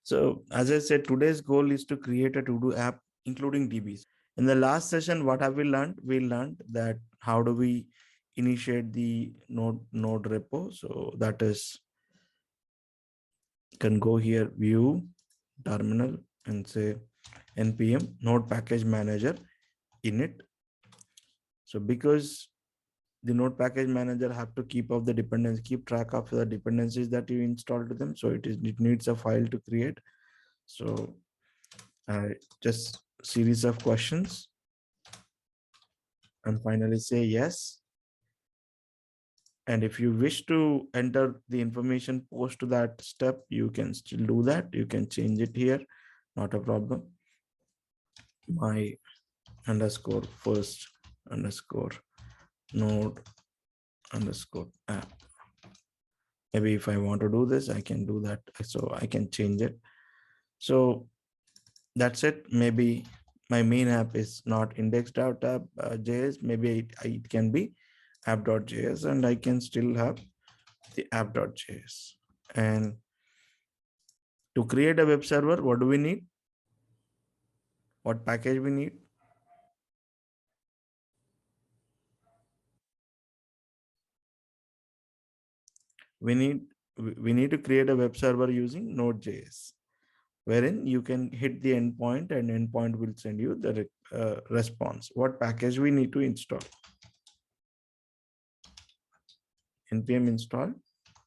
So as I said, today's goal is to create a to-do app including DBs. In the last session, what have we learned? We learned that how do we initiate the node repo. So that is, you can go here, view, terminal, and say npm node package manager init. So because the node package manager have to keep track of the dependencies that you install to them. So it needs a file to create. So just series of questions and finally say yes. And if you wish to enter the information post to that step, you can still do that. You can change it here, not a problem. My underscore first underscore node underscore app. Maybe if I want to do this, I can do that. So I can change it. So that's it. Maybe my main app is not index.js. Maybe it can be app.js, and I can still have the app.js. And to create a web server, what do we need? What package we need? We need to create a web server using Node.js, wherein you can hit the endpoint and endpoint will send you the response. What package we need to install? npm install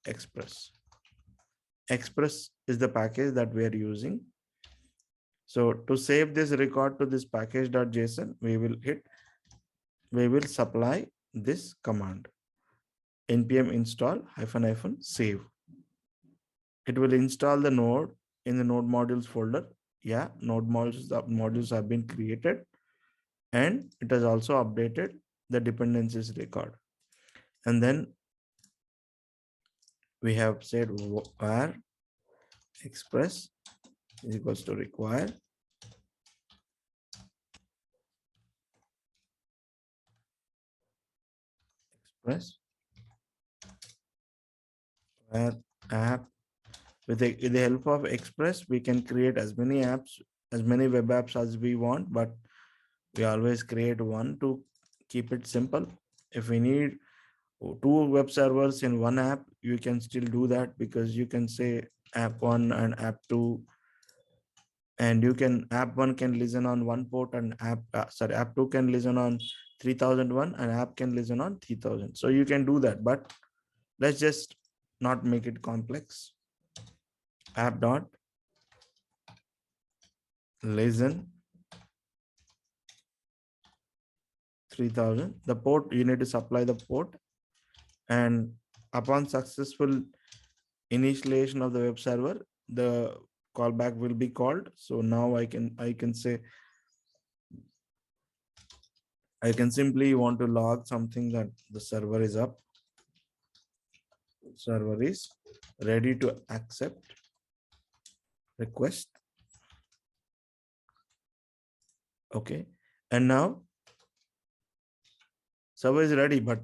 express. Express is the package that we are using. So to save this record to this package.json, we will supply this command npm install -- save. It will install the node in the node modules folder. Yeah, node modules have been created, and it has also updated the dependencies record. And then we have said var express is equals to require express var app. With the help of express, we can create as many apps, as many web apps as we want, but we always create one to keep it simple. If we need two web servers in one app, you can still do that, because you can say app one and app two, and you can app one can listen on one port, and app two can listen on 3001, and app can listen on 3000. So you can do that, but let's just not make it complex. App dot listen 3000. The port, you need to supply the port, and upon successful initialization of the web server, the callback will be called. So now I can say, I can simply want to log something that the server is up. Server is ready to accept request. Okay. And now server is ready, but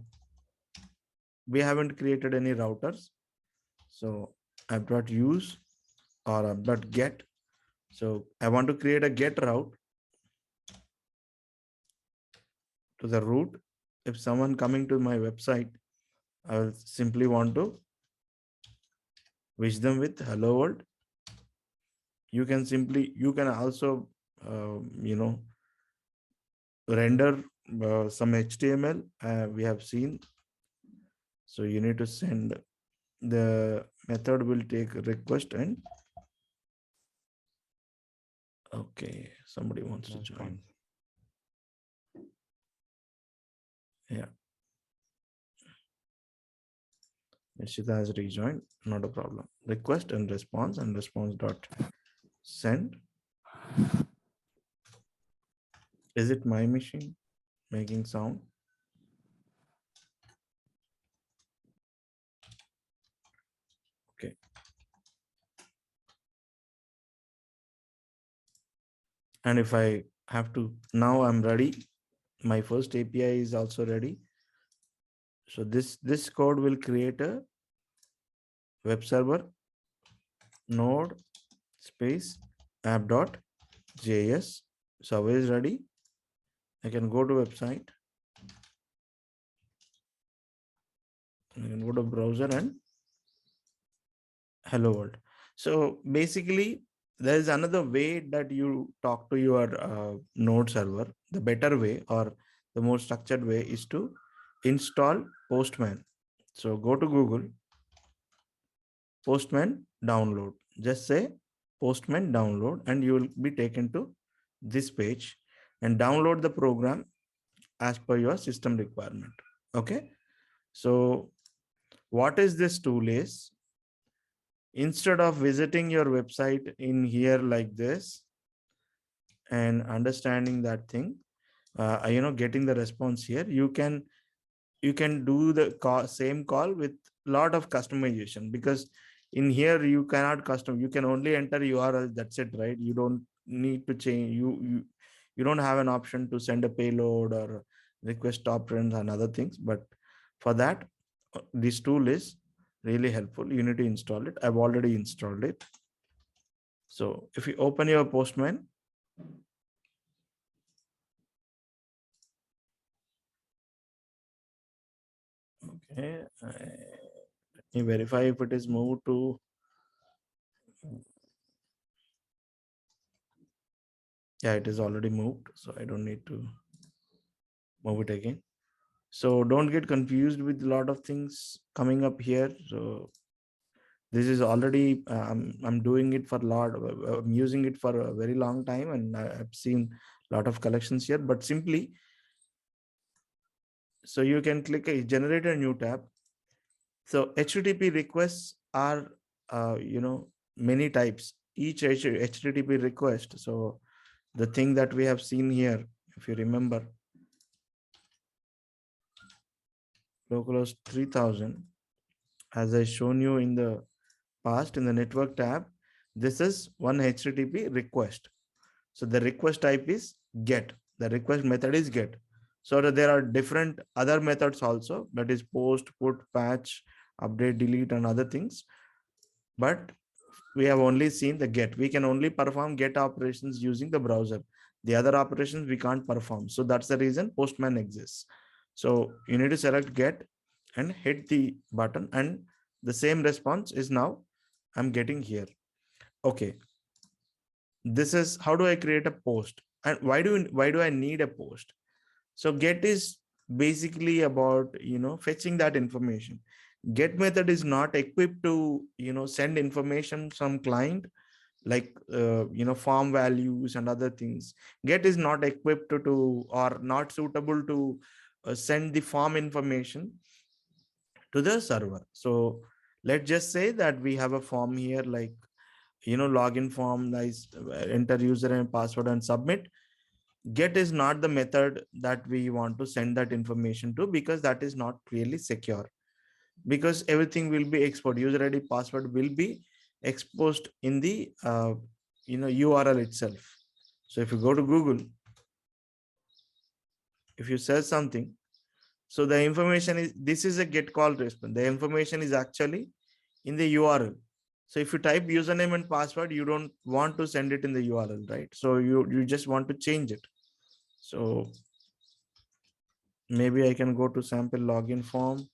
we haven't created any routers. So app.use or app.get. So I want to create a get route to the root. If someone coming to my website, I will simply want to wish them with hello world. You can also, render some HTML. We have seen. So you need to send, the method will take a request, and okay, somebody wants to join. Yeah. Nishita has rejoined, not a problem. Request and response dot send. Is it my machine making sound? Okay. And if I have to, now I'm ready. My first API is also ready. So this code will create a web server node space app.js. Server is ready. I can go to website. I can go to browser and hello world. So basically, there is another way that you talk to your node server. The better way or the more structured way is to install Postman. So go to Google, Postman download. Just say Postman download and you will be taken to this page and download the program as per your system requirement. Okay. So what is this tool is, instead of visiting your website in here like this and understanding that thing, getting the response here, you can do the same call with lot of customization, because in here you cannot custom, you can only enter URL, that's it, right? You don't need to change, you don't have an option to send a payload or request operands and other things. But for that, this tool is really helpful. You need to install it. I've already installed it. So if you open your Postman, okay, let me verify if it is moved to, yeah, it is already moved, so I don't need to move it again. So don't get confused with a lot of things coming up here. So this is already, I'm doing it for a lot, I'm using it for a very long time, and I've seen a lot of collections here. But simply, so you can click a generate a new tab. So HTTP requests are, many types. Each HTTP request. So the thing that we have seen here, if you remember, localhost 3000, as I shown you in the past in the network tab, this is one HTTP request. So the request type is GET. The request method is GET. So there are different other methods also, that is post, put, patch, update, delete, and other things. But we have only seen the GET. We can only perform GET operations using the browser. The other operations we can't perform. So that's the reason Postman exists. So you need to select GET and hit the button, and the same response is now I'm getting here. Okay. This is how do I create a post, and why do I need a post? So get is basically about, fetching that information. Get method is not equipped to, send information from client, like, form values and other things. Get is not equipped to or not suitable to send the form information to the server. So let's just say that we have a form here, like, login form, nice, enter user and password and submit. Get is not the method that we want to send that information to, because that is not really secure, because everything will be exposed. User ID, password will be exposed in the URL itself. So if you go to Google, if you search something, so the information is, this is a get call response, the information is actually in the URL. So if you type username and password, you don't want to send it in the URL, right? So you just want to change it. So maybe I can go to sample login form.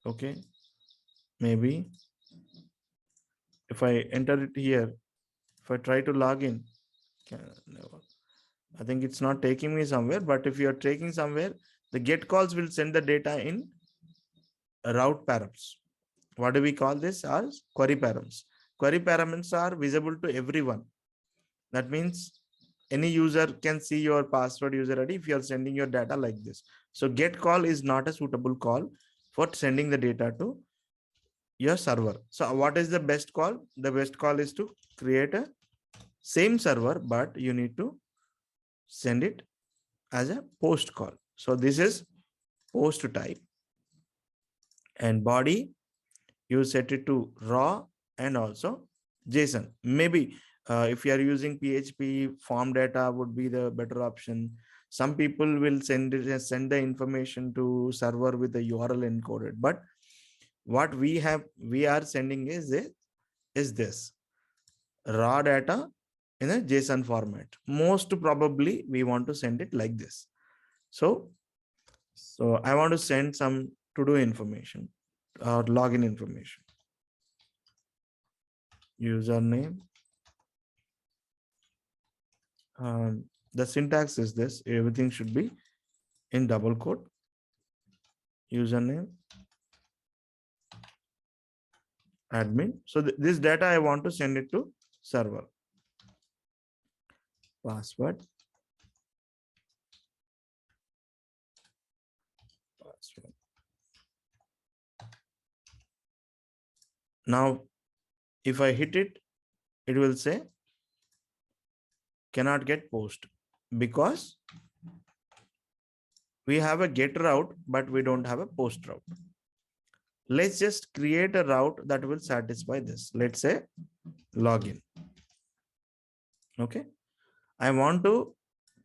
Okay. Maybe if I enter it here, if I try to log in, never. I think it's not taking me somewhere, but if you're taking somewhere, the get calls will send the data in route params. What do we call this as? Query params. Query params are visible to everyone. That means any user can see your password, user ID if you are sending your data like this. So get call is not a suitable call for sending the data to your server. So what is the best call? The best call is to create a same server, but you need to send it as a post call. So this is post type, and body, you set it to raw and also JSON. Maybe if you are using PHP, form data would be the better option. Some people will send the information to server with the URL encoded, but What we are sending is this raw data in a JSON format. Most probably we want to send it like this. So I want to send some to-do information or login information. Username. The syntax is this. Everything should be in double quote. Username. Admin. So this data I want to send it to server. Password. Password. Now, if I hit it, it will say cannot get post because we have a get route, but we don't have a post route. Let's just create a route that will satisfy this. Let's say login. Okay. I want to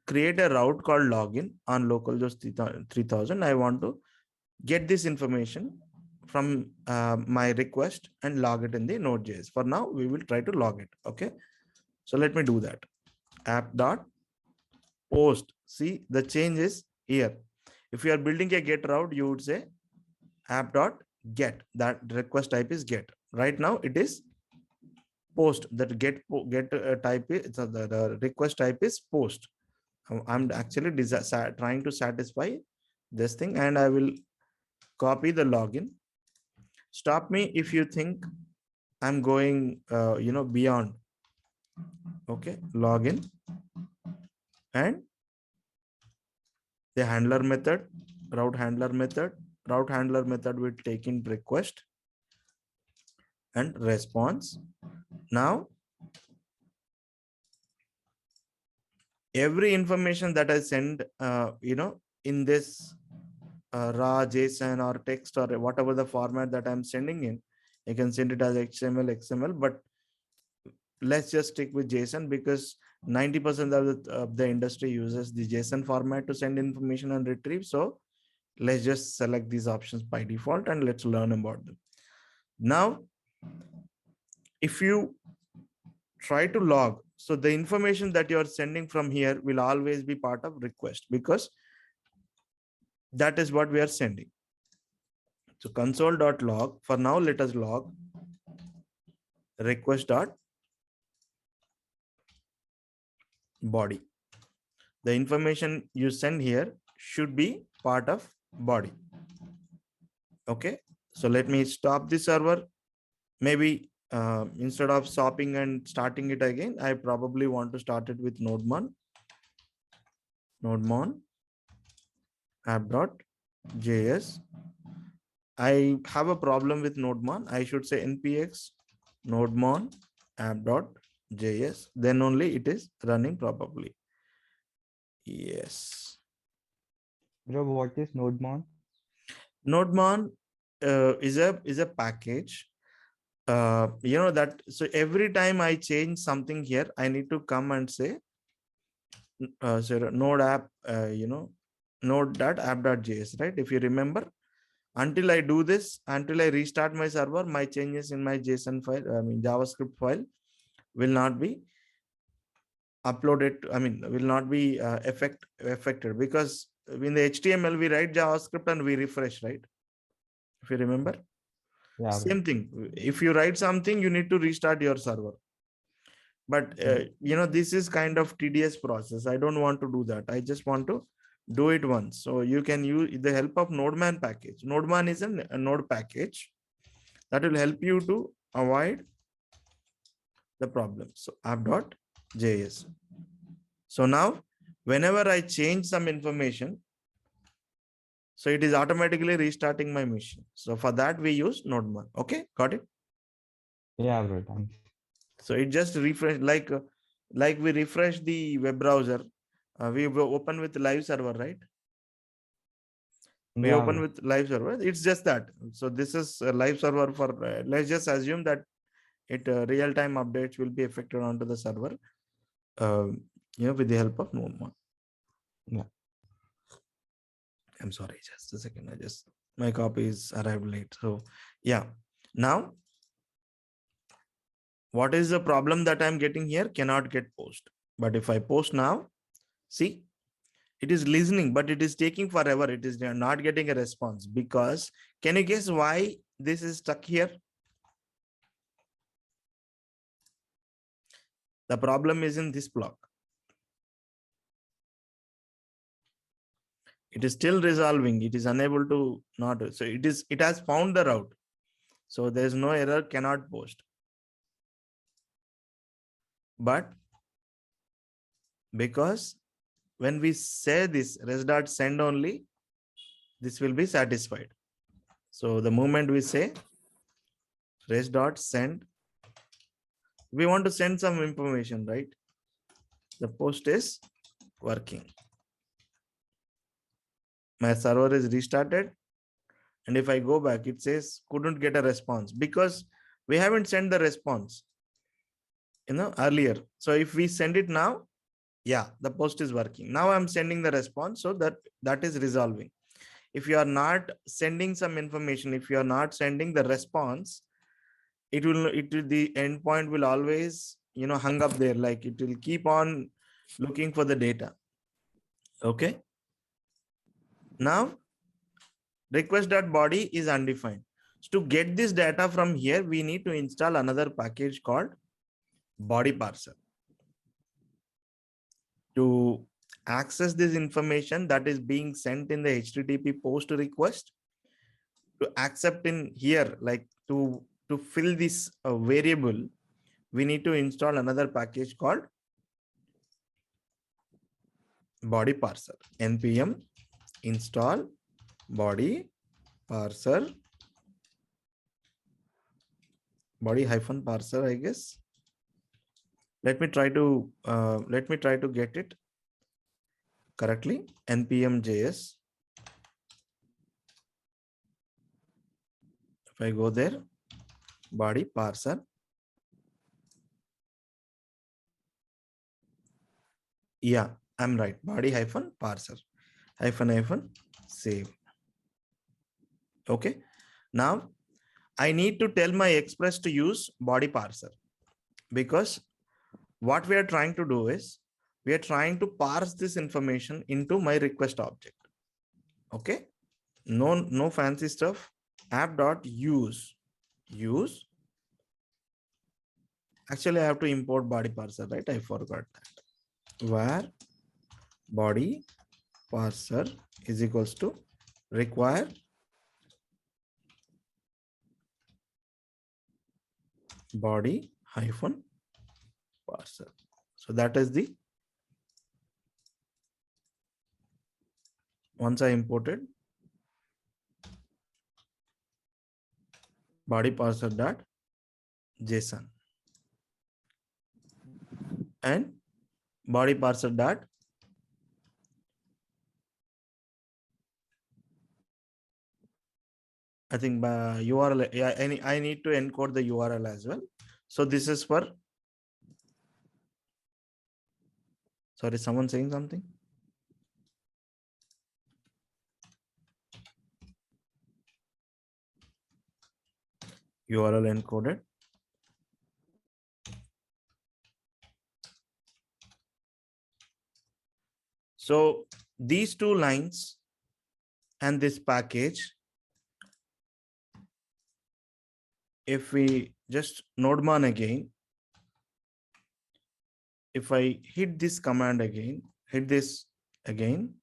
create a route called login on localhost 3000. I want to get this information from my request and log it in the Node.js. For now, we will try to log it. Okay. So let me do that. App.post. See, the change is here. If you are building a get route, you would say app.get. That request type is get. Right now, it is post. That get type is the request type is post. I'm actually trying to satisfy this thing, and I will copy the login. Stop me if you think I'm going beyond. Okay, login and the handler method, route handler method will take in request and response. Now every information that I send in this raw JSON or text or whatever the format that I'm sending in, I can send it as XML, but let's just stick with JSON because 90% of the industry uses the JSON format to send information and retrieve. So let's just select these options by default and let's learn about them. Now, if you try to log, so the information that you're sending from here will always be part of request because that is what we are sending. So console.log, for now, let us log request.body. The information you send here should be part of body. Okay, so let me stop the server. Maybe instead of stopping and starting it again, I probably want to start it with Nodemon app.js. I have a problem with Nodemon. I should say npx Nodemon app.js. Then only it is running probably. Yes. Bro, what is Nodemon? Nodemon is a package. That so every time I change something here, I need to come and say node app, node.app.js, right? If you remember, until I do this, until I restart my server, my changes in my JSON file, JavaScript file will not be uploaded. Will not be affected because in the HTML we write JavaScript and we refresh, right? If you remember, Yeah, bro. same thing. If you write something, you need to restart your server. But this is kind of tedious process. I don't want to do that. I just want to do it once. So you can use the help of Nodeman package. Nodeman is a node package that will help you to avoid the problem. So app.js. So now whenever I change some information, so it is automatically restarting my machine. So for that we use Nodeman. Okay, got it? Yeah, bro. Thanks. So it just refresh like we refresh the web browser. We will open with live server, right? We Yeah, open bro. with live server. It's just that. So this is a live server for, let's just assume that it real-time updates will be affected onto the server, with the help of Nodemon. Yeah. I'm sorry, just a second. I just My copy is arrived late. So yeah, now what is the problem that I'm getting here? Cannot get post. But if I post now, see, it is listening, but it is taking forever. It is not getting a response because can you guess why this is stuck here? The problem is in this block. It is still resolving. It is unable to not. So it has found the route. So there is no error, cannot post. But because when we say this res.send only, this will be satisfied. So the moment we say res.send, we want to send some information, right? The post is working. My server is restarted. And if I go back, it says couldn't get a response because we haven't sent the response, earlier. So if we send it now, yeah, the post is working. Now I'm sending the response, so that is resolving. If you are not sending some information, if you are not sending the response, the endpoint will always, hung up there. Like it will keep on looking for the data. Okay. Now request.body is undefined. So to get this data from here, we need to install another package called body parser to access this information that is being sent in the HTTP post request, to accept in here, like to fill this variable, we need to install another package called body parser. npm install body parser, body hyphen parser, I guess. Let me try to get it correctly. npm js. If I go there, body parser. Yeah, I'm right. Body hyphen parser hyphen save. Okay. Now I need to tell my express to use body parser, because what we are trying to do is we are trying to parse this information into my request object. Okay. No fancy stuff. App.use. Actually, I have to import body parser, right? I forgot that. Where body parser is equals to require body hyphen parser. So that is the, once I imported body parser dot json and body parser dot I think by URL. Yeah, I need to encode the URL as well. So this is for, sorry, someone saying something. URL encoded. So these two lines and this package, if we just Nodemon again, if I hit this command again, hit this again,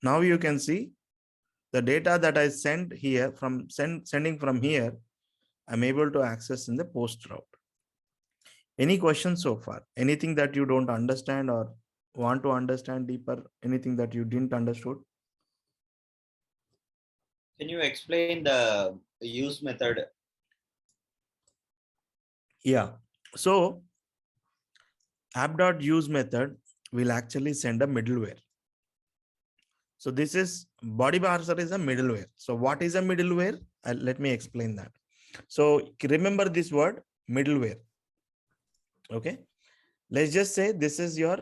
now you can see the data that I sent here from sending from here, I'm able to access in the post route. Any questions so far? Anything that you don't understand or want to understand deeper? Anything that you didn't understood? Can you explain the use method? Yeah. So app.use method will actually send a middleware. So this is body parser is a middleware. So what is a middleware? Let me explain that. So remember this word middleware. Okay. Let's just say this is your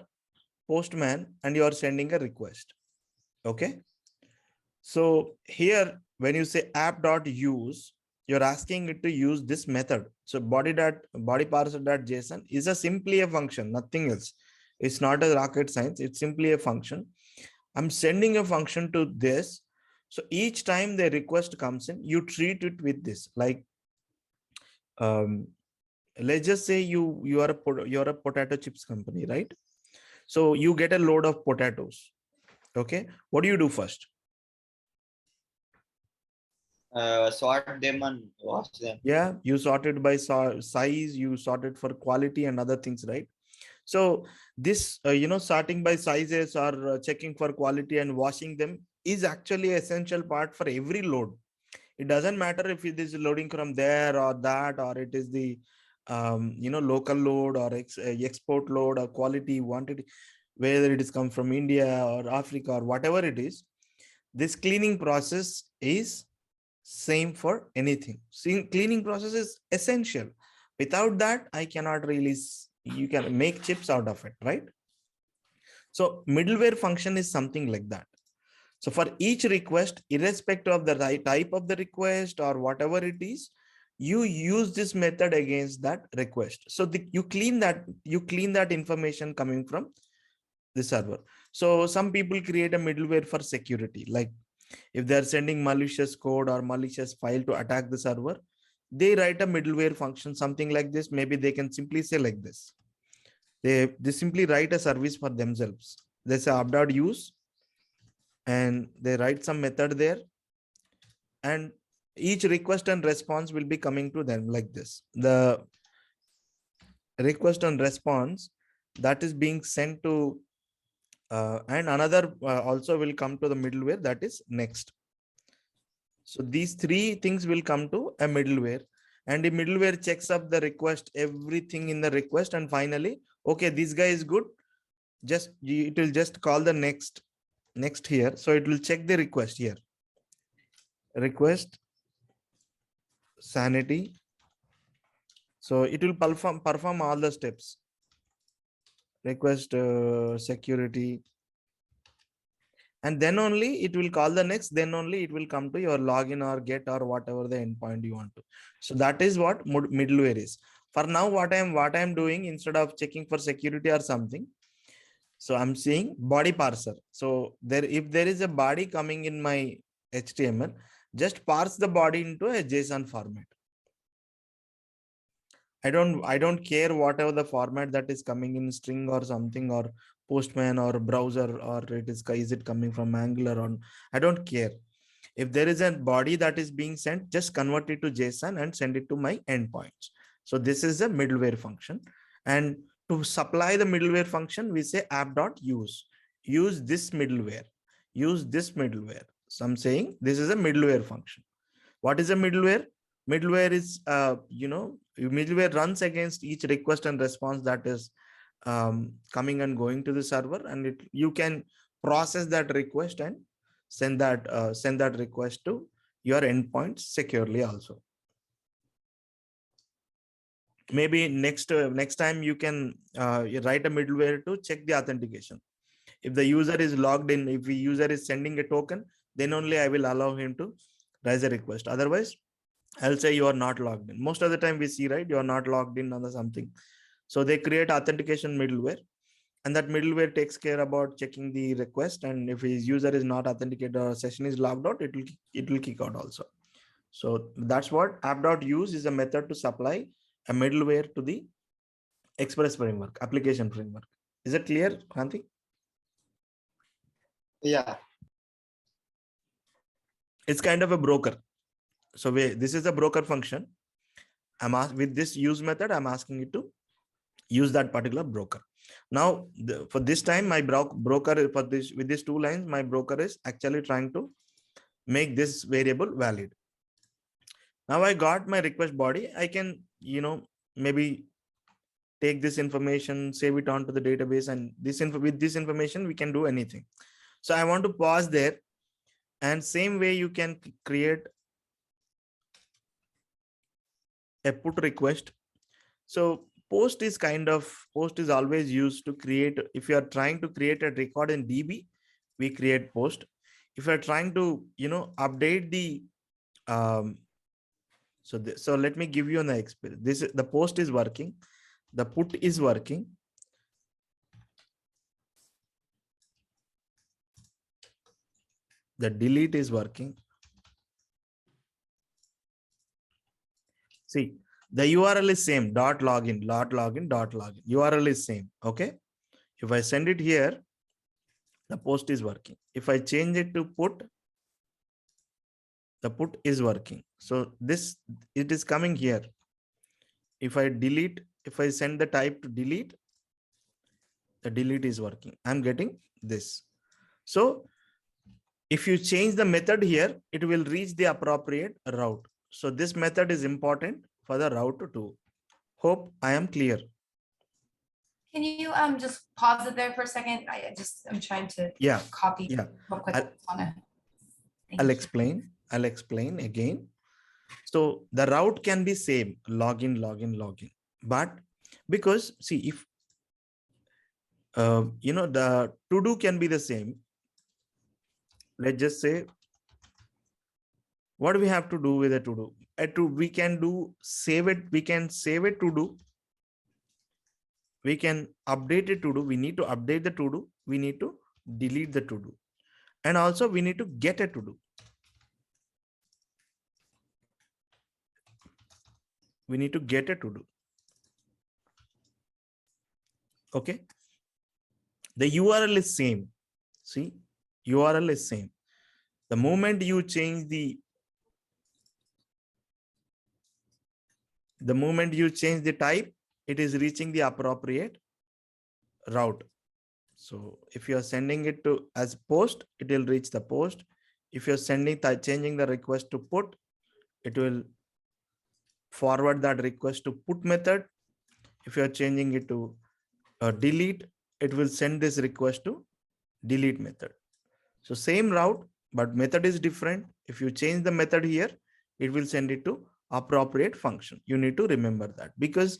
Postman and you are sending a request. Okay. So here, when you say app.use, you're asking it to use this method. So body parser.json is a simply a function, nothing else. It's not a rocket science. It's simply a function. I'm sending a function to this. So each time the request comes in, you treat it with this. Like, let's just say you're a potato chips company, right? So you get a load of potatoes. Okay, what do you do first? Sort them and wash them. Yeah, you sort it by size, you sort it for quality and other things, right? So this sorting by sizes or checking for quality and washing them is actually an essential part for every load. It doesn't matter if it is loading from there or that, or it is the local load or export load or quality you want it, whether it is come from India or Africa or whatever it is. This cleaning process is same for anything. Cleaning process is essential. Without that, I cannot really you can make chips out of it, right? So middleware function is something like that. So for each request, irrespective of the type of the request or whatever it is, you use this method against that request. So you clean that information coming from the server. So some people create a middleware for security. Like if they're sending malicious code or malicious file to attack the server, they write a middleware function, something like this. Maybe they can simply say like this. They simply write a service for themselves. They say app.use and they write some method there, and each request and response will be coming to them like this. The request and response that is being sent to and another also will come to the middleware, that is next. So these three things will come to a middleware, and the middleware checks up the request, everything in the request, and finally, okay, this guy is good. It will just call the next here. So it will check the request here. Request sanity. So it will perform all the steps. Request security. And then only it will call the next, then only it will come to your login or get or whatever the endpoint you want to. So that is what middleware is. For now, what I'm doing, instead of checking for security or something, so I'm seeing body parser. So if there is a body coming in my HTML, just parse the body into a JSON format. I don't care whatever the format that is coming in, string or something, or Postman or browser, or is it coming from Angular on? I don't care. If there is a body that is being sent, just convert it to JSON and send it to my endpoints. So this is a middleware function. And to supply the middleware function, we say app.use. Use this middleware. Use this middleware. So I'm saying this is a middleware function. What is a middleware? Middleware is, middleware runs against each request and response that is coming and going to the server, and you can process that request and send that request to your endpoints securely also. Maybe next time you can write a middleware to check the authentication. If the user is logged in, if the user is sending a token, then only I will allow him to raise a request. Otherwise, I'll say you are not logged in. Most of the time we see, right, you are not logged in or something. So they create authentication middleware, and that middleware takes care about checking the request. And if his user is not authenticated or session is logged out, it will kick out also. So that's what app.use is, a method to supply a middleware to the Express framework, application framework. Is it clear, Kranti? Yeah. It's kind of a broker. So this is a broker function. With this use method, I'm asking it to use that particular broker. Now, for this time, my broker for this, with these 2 lines, my broker is actually trying to make this variable valid. Now I got my request body. I can, maybe take this information, save it onto the database, and with this information, we can do anything. So I want to pause there, and same way you can create a put request. So post is always used to create. If you are trying to create a record in DB, we create post. If you are trying to, update the, so let me give you an experience. This is the post is working, the put is working. The delete is working. See, the URL is same, .login, .login, .login. URL is same, okay? If I send it here, the post is working. If I change it to put, the put is working. So it is coming here. If I delete, if I send the type to delete, the delete is working. I'm getting this. So if you change the method here, it will reach the appropriate route. So this method is important for the route to. Hope I am clear. Can you just pause it there for a second? I'm trying to copy Yeah. real quick. I'll explain again. So the route can be same, login, login, login. But because see, if the to do can be the same. Let's just say, what do we have to do with a to do? We can do save it. We can save it to do. We can update it to do. We need to update the to do. We need to delete the to do. And also we need to get a to do. We need to get a to do. Okay. The URL is same. See, URL is same. The moment you change the type, it is reaching the appropriate route. So if you are sending it to as post, it will reach the post. If you're changing the request to put, it will forward that request to put method. If you're changing it to delete, it will send this request to delete method. So same route, but method is different. If you change the method here, it will send it to appropriate function. You need to remember that, because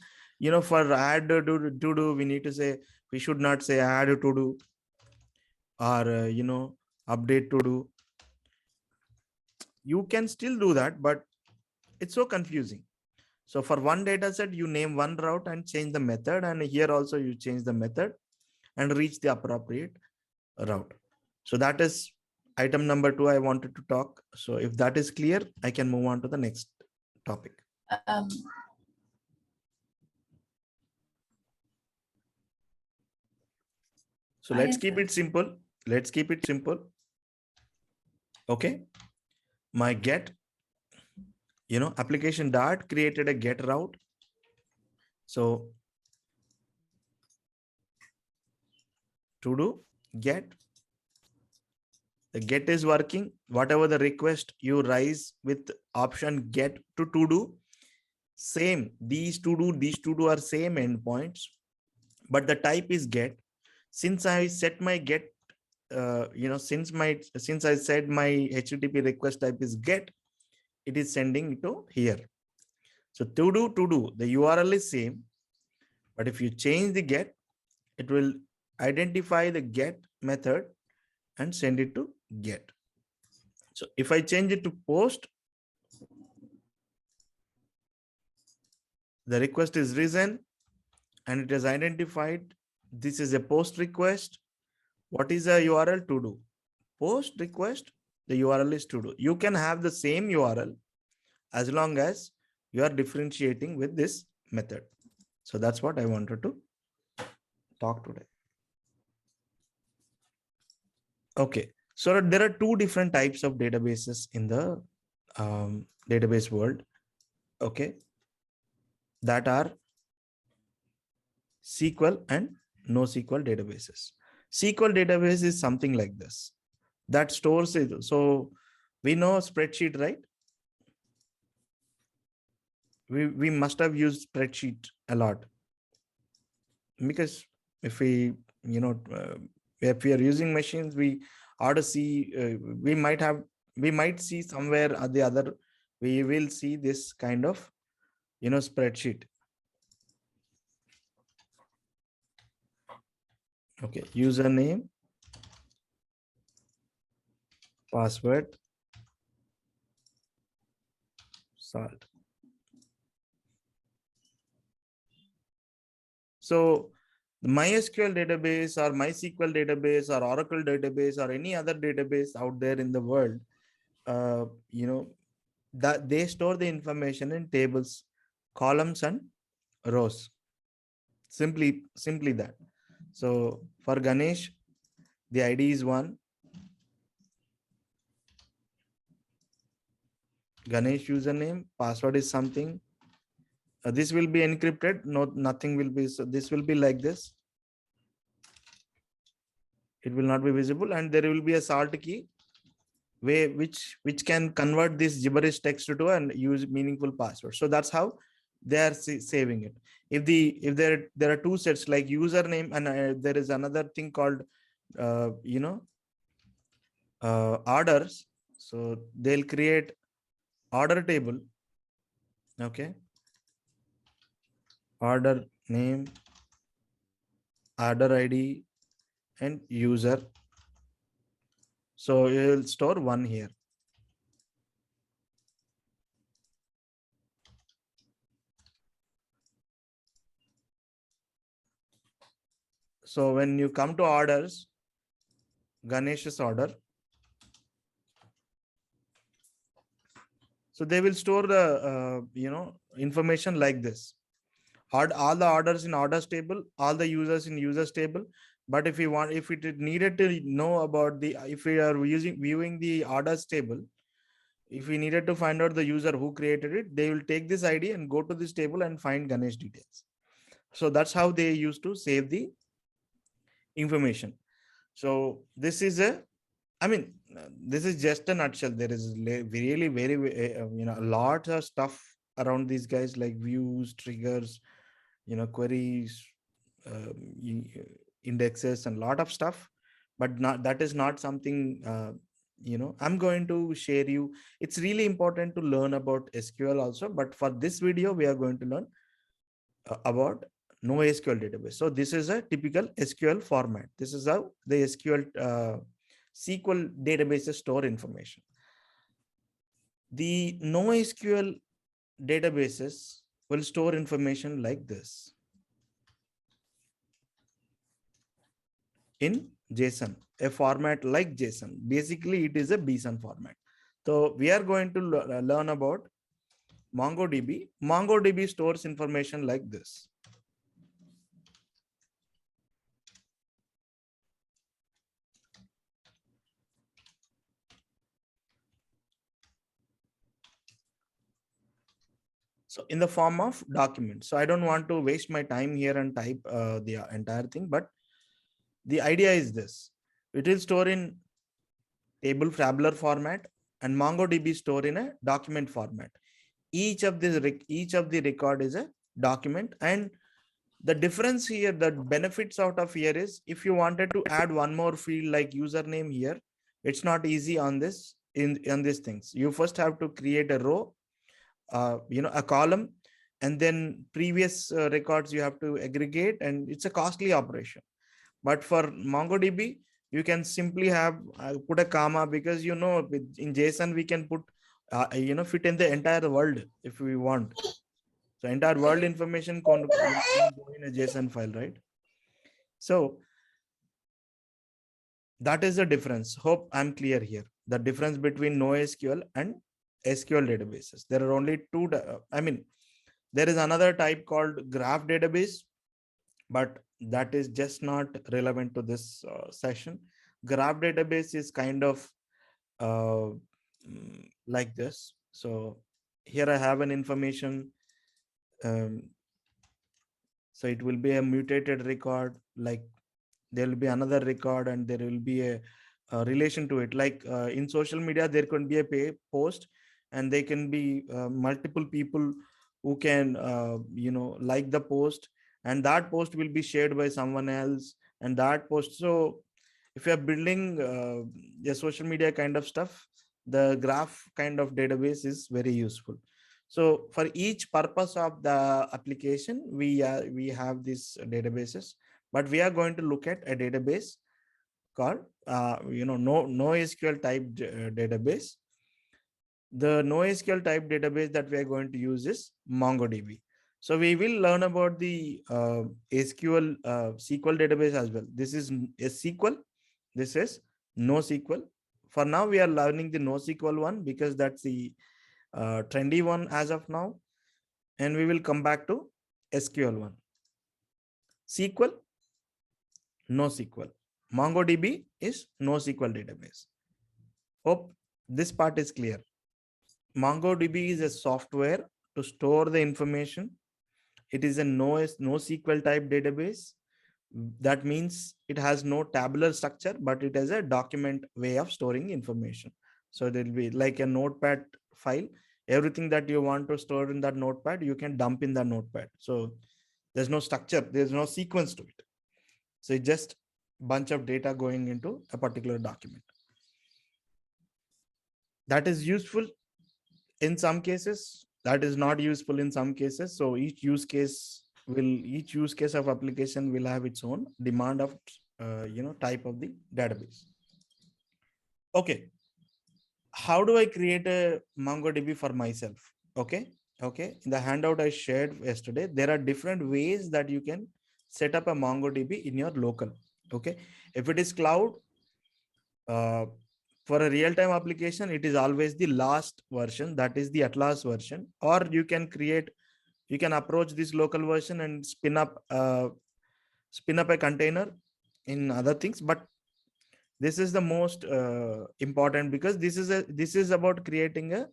for add to do, we need to say, we should not say add to do or update to do. You can still do that, but it's so confusing. So for one data set, you name one route and change the method, and here also you change the method and reach the appropriate route. So that is item number 2 I wanted to talk. So if that is clear, I can move on to the next topic. So let's keep it simple. Let's keep it simple. Okay. My get, application dart created a get route. So to do get, the get is working. Whatever the request you raise with option get to do, same. These to do are same endpoints, but the type is get. Since I set my get, since I said my HTTP request type is get, it is sending to here. So to do, the URL is same, but if you change the get, it will identify the get method and send it to get. So if I change it to post, the request is risen and it is identified. This is a post request. What is a URL? To do. Post request, the URL is to do. You can have the same URL as long as you are differentiating with this method. So that's what I wanted to talk today. Okay, so there are two different types of databases in the database world. Okay, that are SQL and NoSQL databases. SQL database is something like this that stores it. So we know spreadsheet, right? We must have used spreadsheet a lot, because if we if we are using machines, we ought to see, we might see somewhere or the other, we will see this kind of spreadsheet. Okay, username, password, salt. So the MySQL database or MySQL database or Oracle database or any other database out there in the world, you know, that they store the information in tables, columns and rows. Simply that. So for Ganesh, the ID is 1. Ganesh username, password is something. This will be encrypted. Nothing will be. So this will be like this. It will not be visible, and there will be a salt key, which can convert this gibberish text to and use meaningful password. So that's how they are saving it. If there are two sets like username and there is another thing called orders. So they'll create order table. Okay, order name, order ID and user. So you'll store 1 here. So when you come to orders, Ganesh's order, so they will store the information like this. All the orders in orders table, all the users in users table. But if it needed to know about if we are viewing the orders table, if we needed to find out the user who created it, they will take this ID and go to this table and find Ganesh details. So that's how they used to save the information. So this is this is just a nutshell. There is really very a lot of stuff around these guys, like views, triggers, queries, indexes, and a lot of stuff. But that is not something I'm going to share you. It's really important to learn about SQL also, but for this video we are going to learn about NoSQL database. So this is a typical SQL format. This is how the SQL databases store information. The NoSQL databases will store information like this in JSON, a format like JSON. Basically, it is a BSON format. So we are going to learn about MongoDB. MongoDB stores information like this. So in the form of documents. So I don't want to waste my time here and type the entire thing, but the idea is this. It will store in table tabular format and MongoDB store in a document format. Each of the record is a document, and the difference here, the benefits out of here is, if you wanted to add one more field like username here, it's not easy on this in these things. You first have to create a row, a column, and then previous records you have to aggregate, and it's a costly operation. But for MongoDB, you can simply have put a comma, because in JSON we can put fit in the entire world if we want. So entire world information can go in a JSON file, right? So that is the difference. Hope I'm clear here. The difference between NoSQL and SQL databases. There are only two. There is another type called graph database, but that is just not relevant to this session. Graph database is kind of like this. So here I have an information. So it will be a mutated record, like there will be another record, and there will be a relation to it. Like in social media, there can be a post, and they can be multiple people who can like the post, and that post will be shared by someone else, and that post. So if you are building the social media kind of stuff, the graph kind of database is very useful. So for each purpose of the application, we have these databases. but we are going to look at a database called, NoSQL type database. The NoSQL type database that we are going to use is MongoDB. So we will learn about the SQL SQL database as well. This is a SQL. This is NoSQL. For now, we are learning the NoSQL one because that's the trendy one as of now. And we will come back to SQL one. SQL, NoSQL. MongoDB is NoSQL database. Hope this part is clear. MongoDB is a software to store the information. It is a NoSQL type database. That means it has no tabular structure, but it has a document way of storing information. So it will be like a notepad file. Everything that you want to store in that notepad, you can dump in the notepad. So there's no structure, there's no sequence to it. So it's just a bunch of data going into a particular document. That is useful in some cases, that is not useful in some cases. So each use case of application will have its own demand of type of the database. Okay, how do I create a MongoDB for myself? Okay, in the handout I shared yesterday, there are different ways that you can set up a MongoDB in your local. Okay, if it is cloud, for a real-time application, it is always the last version, that is the Atlas version. Or you can approach this local version and spin up a container in other things. But this is the most important, because this is about creating a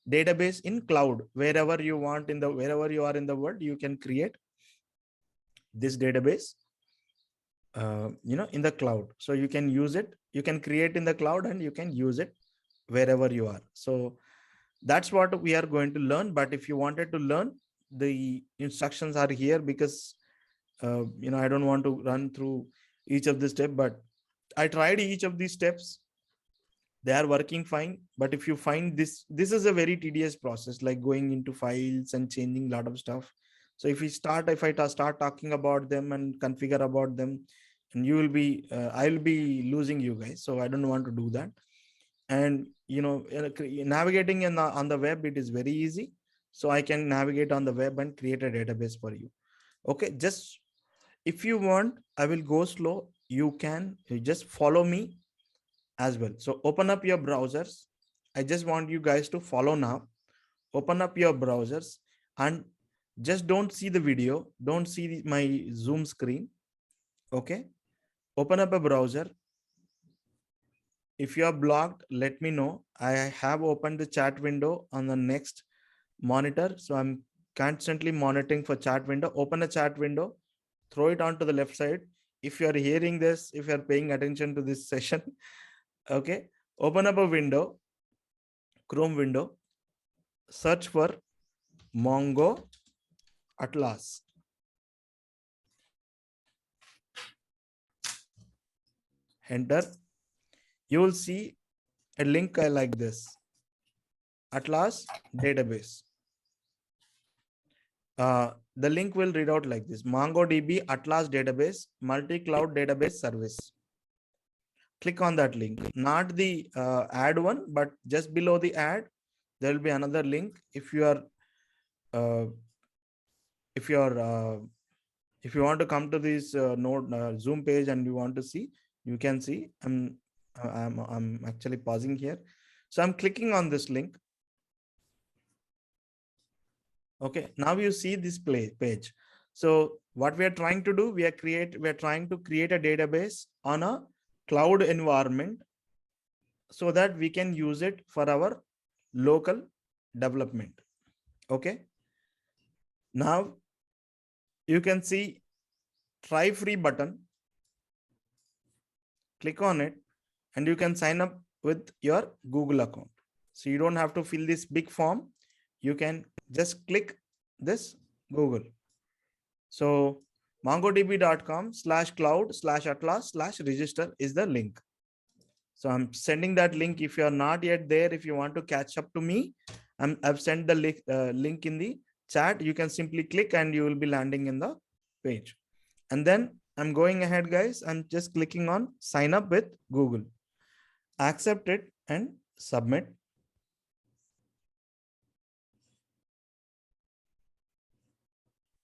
database in cloud. Wherever you are in the world, you can create this database in the cloud. So you can use it, you can create in the cloud, and you can use it wherever you are. So that's what we are going to learn. But if you wanted to learn, the instructions are here, because I don't want to run through each of the steps, but I tried each of these steps. They are working fine. But if you find this is a very tedious process, like going into files and changing a lot of stuff. So if I start talking about them and configure about them, and you will be I'll be losing you guys. So I don't want to do that. And navigating on the web, it is very easy. So I can navigate on the web and create a database for you. Okay, just if you want, I will go slow. You just follow me as well. So open up your browsers. I just want you guys to follow now. Open up your browsers and just don't see the video. Don't see my Zoom screen. Okay. Open up a browser. If you are blocked, let me know. I have opened the chat window on the next monitor. So I'm constantly monitoring for chat window. Open a chat window, throw it onto the left side. If you are hearing this, if you are paying attention to this session, okay, open up a window, Chrome window, search for Mongo Atlas. Enter. You will see a link like this, Atlas database. The link will read out like this: MongoDB Atlas database, multi-cloud database service. Click on that link, not the ad one, but just below the ad, there will be another link. If you want to come to this Zoom page and you want to see, you can see. I'm actually pausing here. So I'm clicking on this link. Okay, now you see this page. So what we are trying to do, we are trying to create a database on a cloud environment so that we can use it for our local development. Okay. Now you can see try free button. Click on it and you can sign up with your Google account. So you don't have to fill this big form. You can just click this Google. So mongodb.com/cloud/atlas/register is the link. So I'm sending that link. If you are not yet there, if you want to catch up to me, I've sent the link in the chat. You can simply click and you will be landing in the page. And then I'm going ahead, guys. I'm just clicking on sign up with Google. Accept it and submit.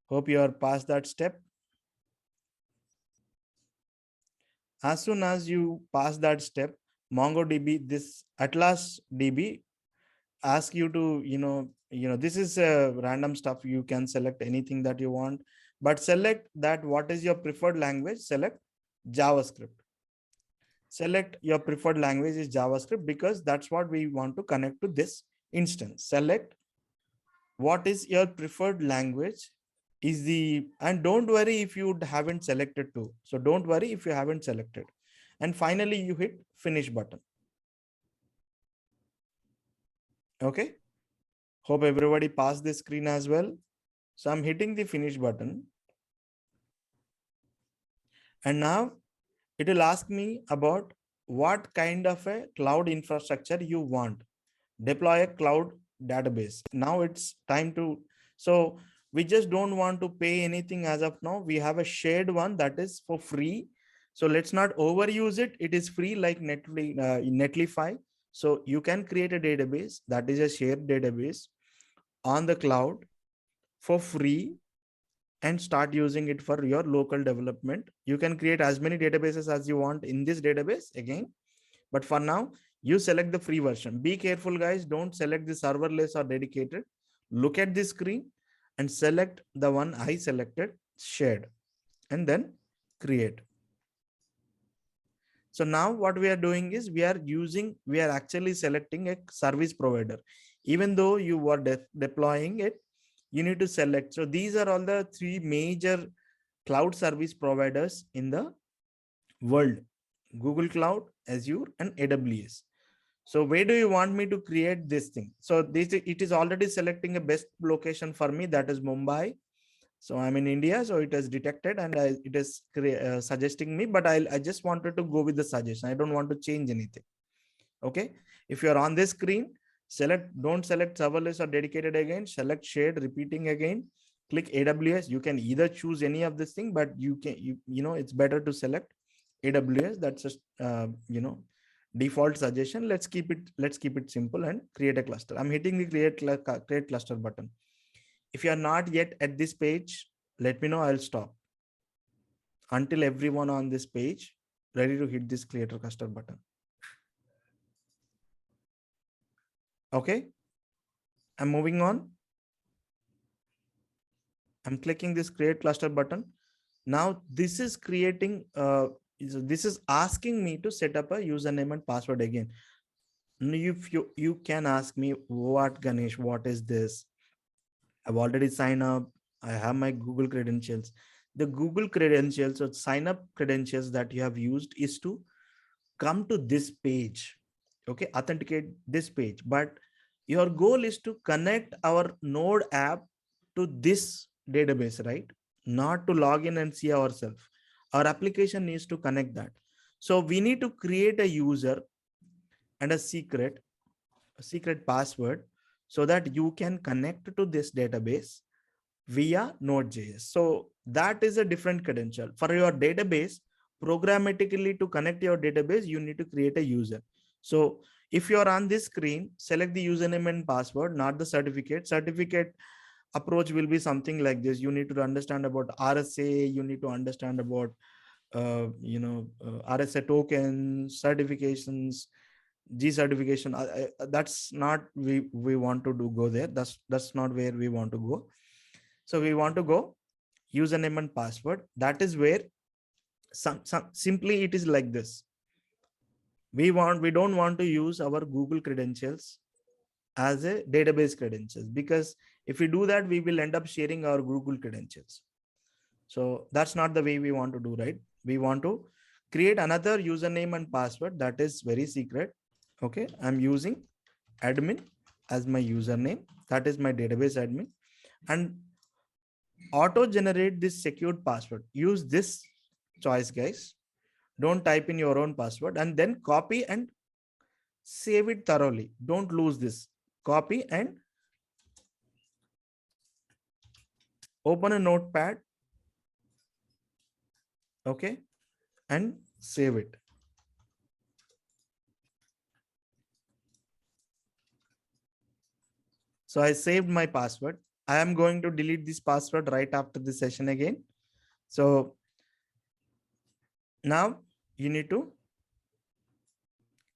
Hope you are past that step. As soon as you pass that step, MongoDB, this Atlas DB ask you to, this is random stuff. You can select anything that you want, but select that what is your preferred language. Select JavaScript. Select your preferred language is JavaScript because that's what we want to connect to this instance. Select what is your preferred language is and don't worry if you haven't selected to. So don't worry if you haven't selected. And finally you hit finish button. Okay. Hope everybody passed this screen as well. So I'm hitting the finish button. And now it will ask me about what kind of a cloud infrastructure you want. Deploy a cloud database. Now it's time to, so we just don't want to pay anything as of now. We have a shared one that is for free. So let's not overuse it. It is free like Netlify. So you can create a database that is a shared database on the cloud for free and start using it for your local development. You can create as many databases as you want in this database again. But for now, you select the free version. Be careful, guys. Don't select the serverless or dedicated. Look at the screen and select the one I selected, shared, and then create. So now what we are doing is we are actually selecting a service provider. Even though you were deploying it, you need to select. So these are all the three major cloud service providers in the world: Google Cloud, Azure, and AWS. So where do you want me to create this thing? So it is already selecting a best location for me, that is Mumbai. So I'm in India, so it has detected and it is suggesting me, but I just wanted to go with the suggestion. I don't want to change anything. Okay. If you're on this screen, don't select serverless or dedicated again, select shared, repeating again, click AWS. You can either choose any of this thing, but it's better to select AWS. That's just, default suggestion. Let's keep it simple and create a cluster. I'm hitting the create cluster button. If you are not yet at this page, let me know. I'll stop until everyone on this page ready to hit this create a cluster button. Okay. I'm moving on. I'm clicking this create cluster button. Now this is creating, this is asking me to set up a username and password again. If you can ask me, what Ganesh, what is this? I've already signed up. I have my Google credentials. The Google credentials or sign up credentials that you have used is to come to this page. Okay, authenticate this page. But your goal is to connect our Node app to this database, right? Not to log in and see ourselves. Our application needs to connect that. So we need to create a user and a secret password so that you can connect to this database via Nodejs. So that is a different credential. For your database, programmatically to connect your database, you need to create a user. So if you're on this screen, select the username and password, not the certificate. Certificate approach will be something like this. You need to understand about RSA. You need to understand about RSA tokens, certifications, G certification. That's not we want to go there. That's not where we want to go. So we want to go username and password. That is where simply it is like this. We don't want to use our Google credentials as a database credentials, because if we do that, we will end up sharing our Google credentials. So that's not the way we want to do, right? We want to create another username and password that is very secret. Okay, I'm using admin as my username. That is my database admin. And auto generate this secured password. Use this choice, guys. Don't type in your own password, and then copy and save it thoroughly. Don't lose this. Copy and open a notepad. Okay, and save it. So I saved my password. I am going to delete this password right after the session again. So now you need to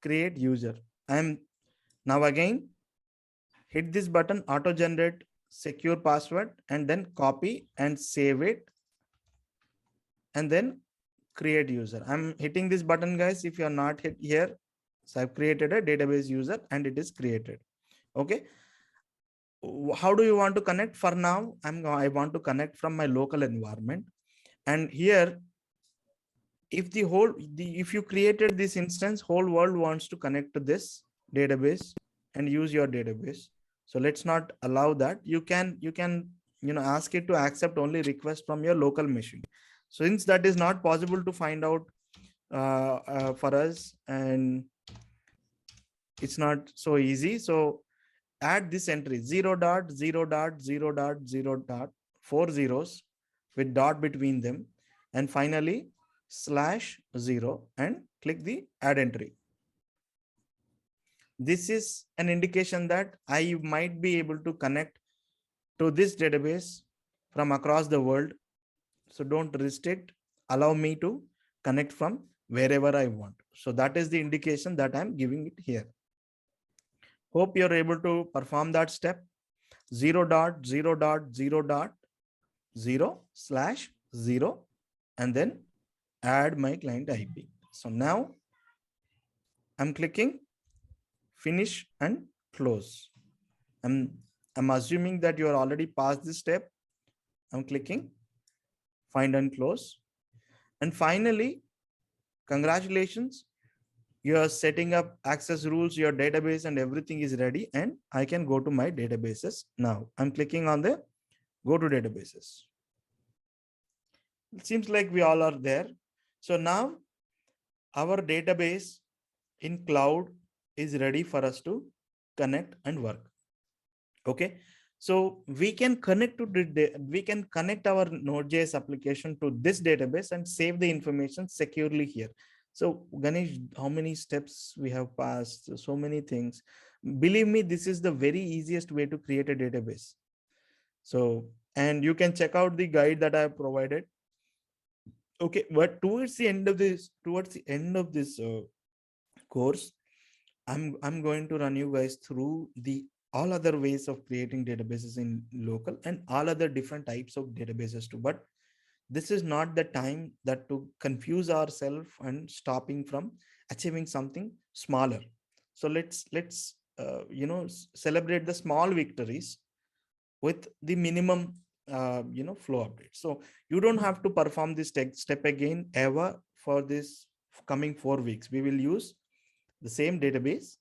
create user. I am now again hit this button, auto generate secure password, and then copy and save it, and then create user. I'm hitting this button, guys. If you are not hit here, so I've created a database user and it is created. Okay. How do you want to connect? For now, I want to connect from my local environment. And here, if if you created this instance, whole world wants to connect to this database and use your database. So let's not allow that. You can ask it to accept only request from your local machine. So since that is not possible to find out for us, and it's not so easy. So add this entry 0.0.0.0. 4 zeros with dot between them, and finally /0, and click the add entry. This is an indication that I might be able to connect to this database from across the world. So don't restrict, allow me to connect from wherever I want. So that is the indication that I'm giving it here. Hope you're able to perform that step. 0.0.0.0/0, and then add my client IP. So now I'm clicking finish and close. I'm assuming that you are already past this step. I'm clicking find and close. And finally, congratulations. You are setting up access rules, your database and everything is ready, and I can go to my databases now. I'm clicking on the go to databases. It seems like we all are there. So now our database in cloud is ready for us to connect and work. Okay. So we can connect our Node.js application to this database and save the information securely here. So Ganesh, how many steps we have passed? So many things. Believe me, this is the very easiest way to create a database. So, and you can check out the guide that I have provided. Okay, but towards the end of this course, I'm going to run you guys through the all other ways of creating databases in local and all other different types of databases too. But this is not the time that to confuse ourselves and stopping from achieving something smaller. So let's celebrate the small victories with the minimum flow update. So you don't have to perform this step again ever for this coming 4 weeks. We will use the same database.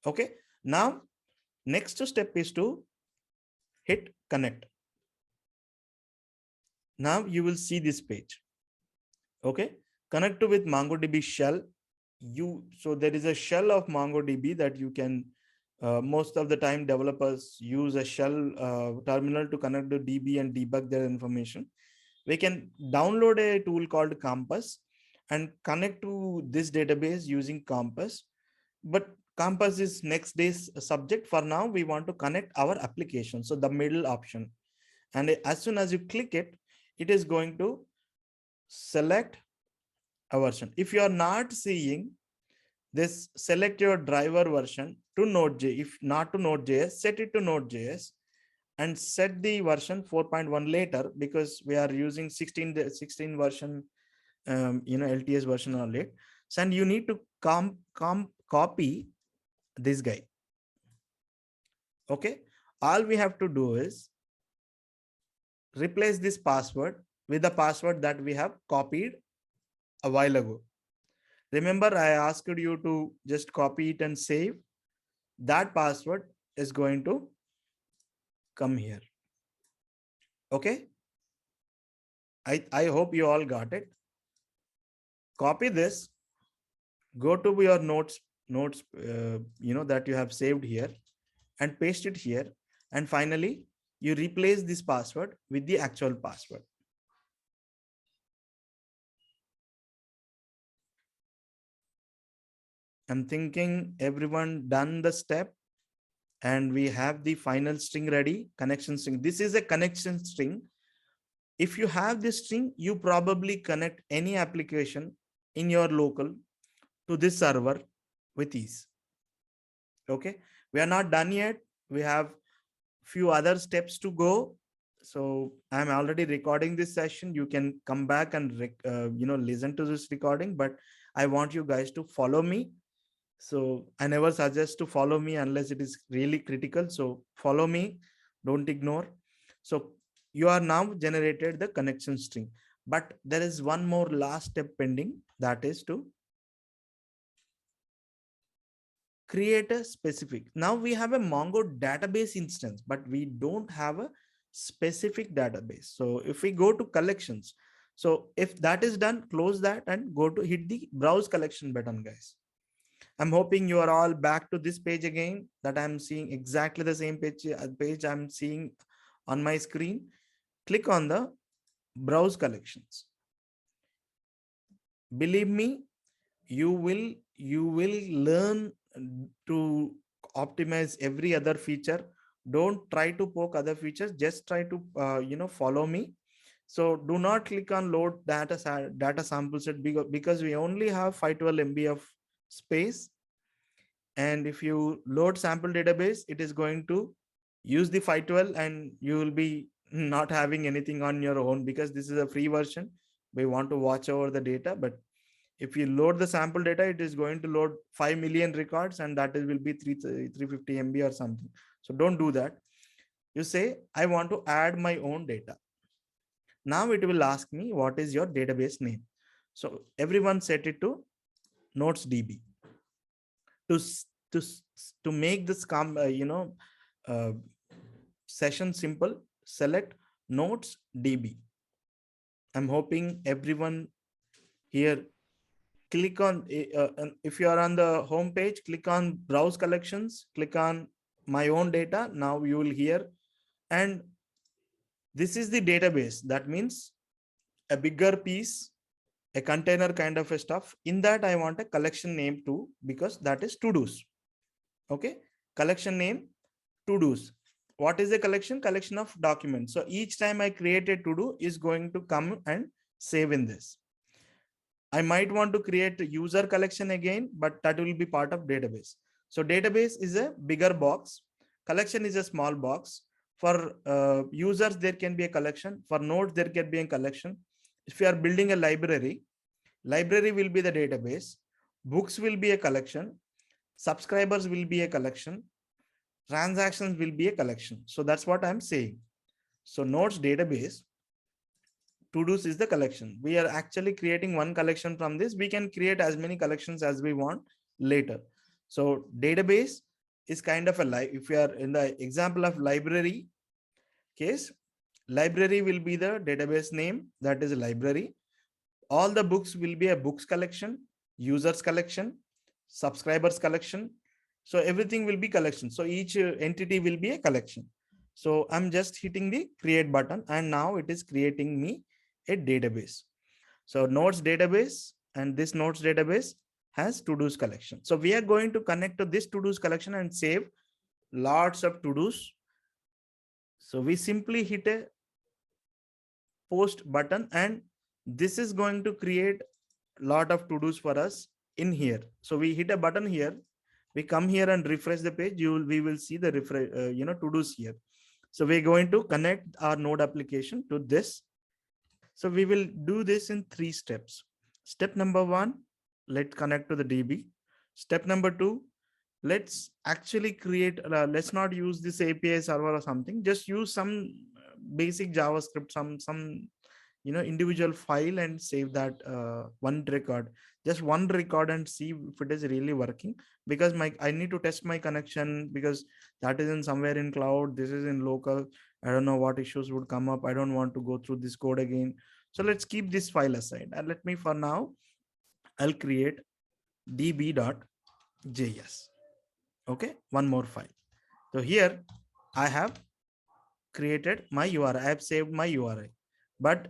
Okay. Now, next step is to hit connect. Now you will see this page. Okay. Connect with MongoDB shell. So there is a shell of MongoDB that you can, most of the time developers use a shell terminal to connect to DB and debug their information. We can download a tool called Compass and connect to this database using Compass. But Compass is next day's subject. For now, we want to connect our application. So the middle option. And as soon as you click it, it is going to select a version. If you are not seeing this, select your driver version to Node.js. If not to Node.js, set it to Node.js and set the version 4.1 later, because we are using 16 version, LTS version or late. So, and you need to copy this guy. Okay. All we have to do is replace this password with the password that we have copied a while ago. Remember, I asked you to just copy it and save. That password is going to come here. Okay. I hope you all got it. Copy this, go to your notes, that you have saved here, and paste it here. And finally, you replace this password with the actual password. I'm thinking everyone done the step and we have the final string ready, connection string. This is a connection string. If you have this string, you probably connect any application in your local to this server with ease. Okay, we are not done yet. We have few other steps to go. So I'm already recording this session. You can come back and listen to this recording, but I want you guys to follow me. So I never suggest to follow me unless it is really critical. So follow me, don't ignore. So you are now generated the connection string, but there is one more last step pending, that is to create a specific. Now we have a Mongo database instance, but we don't have a specific database. So if we go to collections, so if that is done, close that and go to hit the browse collection button, guys. I'm hoping you are all back to this page again, that I'm seeing exactly the same page I'm seeing on my screen. Click on the browse collections. Believe me, you will learn to optimize every other feature. Don't try to poke other features, just try to follow me. So do not click on load data sample set, because we only have 512 MB of space. And if you load sample database, it is going to use the 512 and you will be not having anything on your own, because this is a free version. We want to watch over the data, but if you load the sample data, it is going to load 5 million records, and that will be 350 MB or something. So don't do that. You say, I want to add my own data. Now it will ask me, what is your database name? So everyone set it to NotesDB. To make this uh, session simple, select NotesDB. I'm hoping everyone here click on, if you are on the home page, click on browse collections, click on my own data. Now you will hear, and this is the database. That means a bigger piece, a container kind of a stuff. In that, I want a collection name too, because that is to-dos. Okay, collection name, to-dos. What is the collection? Collection of documents. So each time I create a to-do is going to come and save in this. I might want to create a user collection again, but that will be part of database. So database is a bigger box. Collection is a small box. For users, there can be a collection. For nodes, there can be a collection. If you are building a library will be the database. Books will be a collection. Subscribers will be a collection. Transactions will be a collection. So that's what I'm saying. So nodes database, to-dos is the collection. We are actually creating one collection from this. We can create as many collections as we want later. So database is kind of if you are in the example of library case, library will be the database name, that is a library. All the books will be a books collection, users collection, subscribers collection. So everything will be collection. So each entity will be a collection. So I'm just hitting the create button, and now it is creating me a database. So nodes database, and this nodes database has to-dos collection. So we are going to connect to this to-dos collection and save lots of to-dos. So we simply hit a post button, and this is going to create a lot of to-dos for us in here. So we hit a button here, we come here and refresh the page. We will see the to-dos here. So we're going to connect our node application to this. So we will do this in 3 steps. Step number 1, let's connect to the DB. Step number 2, let's actually create, let's not use this API server or something, just use some basic JavaScript, some individual file, and save that one record, just one record, and see if it is really working. Because I need to test my connection, because that is in somewhere in cloud, this is in local. I don't know what issues would come up. I don't want to go through this code again. So let's keep this file aside, and let me, for now, I'll create db.js. Okay, one more file. So here I have created my URI. I have saved my URI, but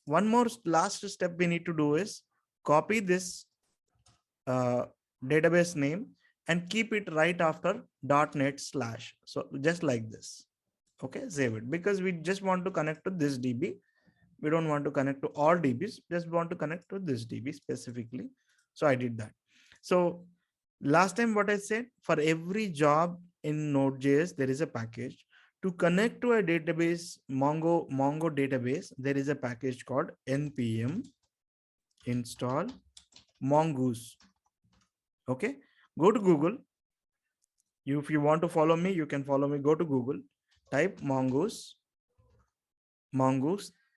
one more last step we need to do is copy this database name and keep it right after .NET slash. So just like this. Okay, save it because we just want to connect to this DB. We don't want to connect to all DBs, just want to connect to this DB specifically. So I did that. So last time what I said, for every job in Node.js, there is a package. To connect to a database, Mongo database, there is a package called npm install Mongoose. Okay, go to Google. If you want to follow me, you can follow me. Go to Google, type Mongoose,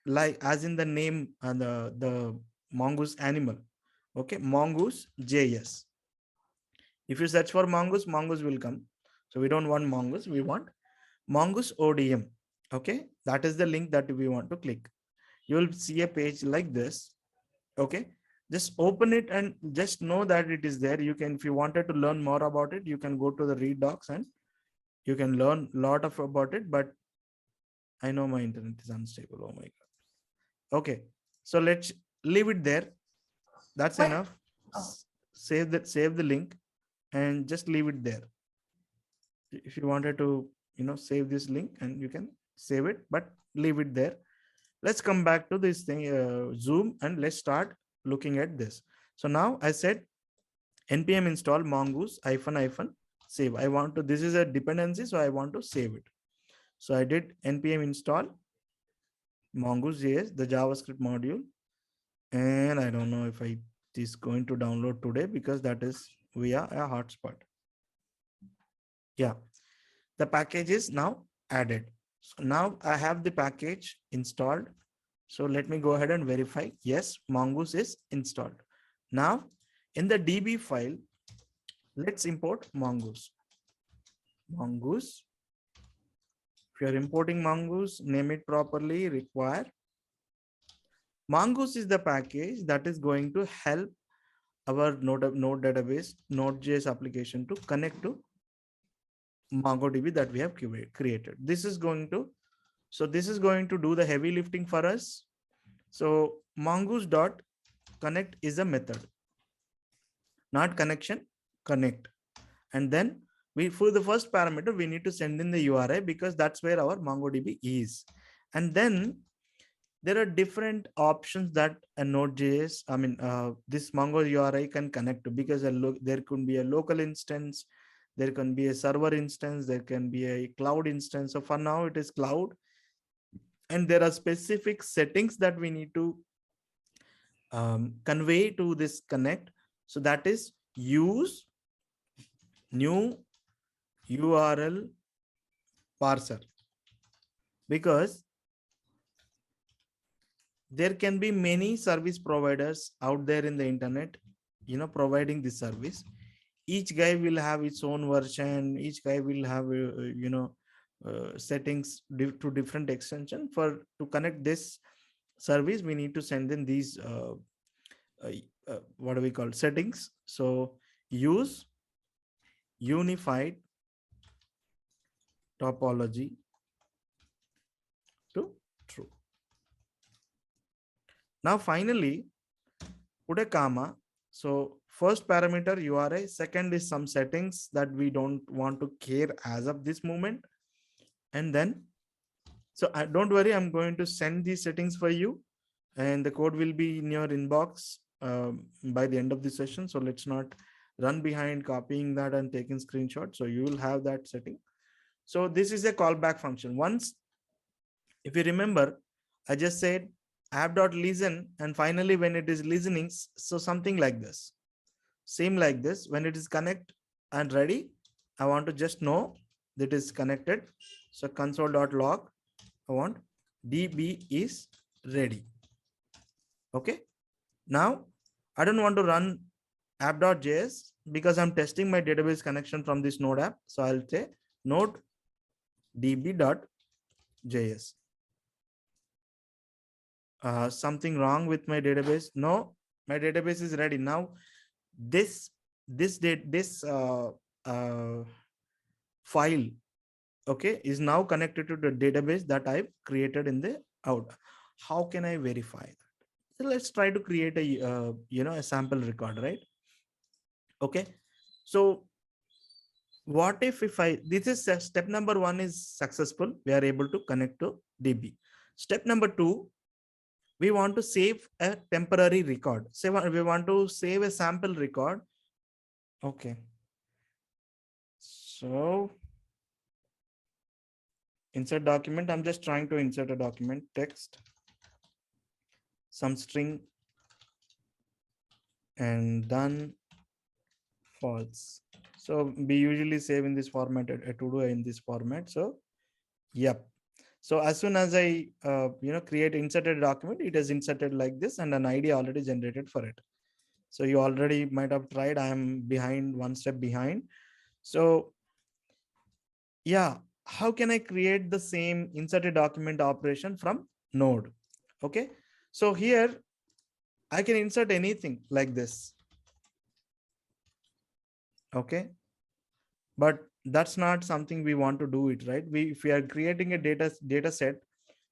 like as in the name and the mongoose animal. Okay, Mongoose JS. If you search for mongoose, mongoose will come. So we don't want mongoose, we want Mongoose ODM. Okay, that is the link that we want to click. You will see a page like this. Okay, just open it and just know that it is there. You can, if you wanted to learn more about it, you can go to the read docs and you can learn a lot of about it. But I know my internet is unstable. Oh my god. Okay, so let's leave it there. That's What? enough. Oh. Save the link and just leave it there. If you wanted to, save this link and you can save it, but leave it there. Let's come back to this thing, Zoom, and let's start looking at this. So now I said npm install mongoose hyphen save. I want to, this is a dependency, so I want to save it. So I did npm install mongoose.js, the JavaScript module, and I don't know if it is going to download today because that is via a hotspot. Yeah, the package is now added. So now I have the package installed. So let me go ahead and verify. Yes, Mongoose is installed. Now in the DB file, let's import Mongoose. Mongoose. If you're importing Mongoose, name it properly, require. Mongoose is the package that is going to help our node database, Node.js application to connect to MongoDB that we have created. This is going to do the heavy lifting for us. So mongoose dot connect is a method, not connection, connect. And then for the first parameter, we need to send in the URI because that's where our MongoDB is. And then there are different options that a Node.js, this Mongo URI can connect to, because there could be a local instance, there can be a server instance, there can be a cloud instance. So for now it is cloud. And there are specific settings that we need to convey to this connect. So that is use new URL parser, because there can be many service providers out there in the internet, providing this service. Each guy will have its own version. Each guy will have, settings to different extension. To connect this service, we need to send in these, what do we call, settings. So use unified topology to true. Now finally, put a comma. So first parameter URI, second is some settings that we don't want to care as of this moment. And then, so don't worry, I'm going to send these settings for you and the code will be in your inbox by the end of the session. So let's not run behind copying that and taking screenshots. So you will have that setting. So this is a callback function. Once, if you remember, I just said app.listen, and finally when it is listening, so something like this, same like this, when it is connect and ready, I want to just know that is connected. So console.log, I want DB is ready. Okay, now I don't want to run app.js because I'm testing my database connection from this node app. So I'll say node db.js. Something wrong with my database? No, my database is ready. Now this file, okay, is now connected to the database that I've created in the out. How can I verify that? So let's try to create a a sample record, right? Okay. So what if I, this is step number one is successful. We are able to connect to DB. Step number two, we want to save a temporary record. Say we want to save a sample record. Okay. So insert document. I'm just trying to insert a document, text, some string, and done false. So we usually save in this format, a to do in this format. So yep. So as soon as I create inserted document, it is inserted like this and an ID already generated for it. So you already might have tried. I am behind, one step behind. So yeah, how can I create the same inserted document operation from Node? Okay. So here I can insert anything like this. Okay. But that's not something we want to do it, right? If we are creating a data set,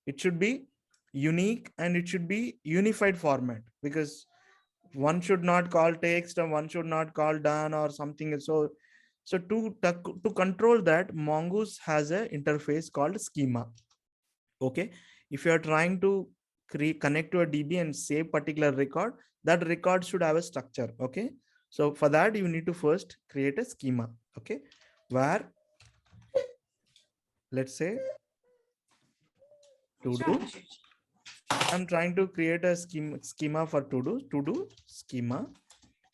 it should be unique and it should be unified format, because one should not call text and one should not call done or something. So to control that, Mongoose has a interface called schema. Okay. If you are trying to connect to a DB and save particular record, that record should have a structure. Okay. So for that, you need to first create a schema. Okay. Where, let's say, to do, I'm trying to create a schema for to do schema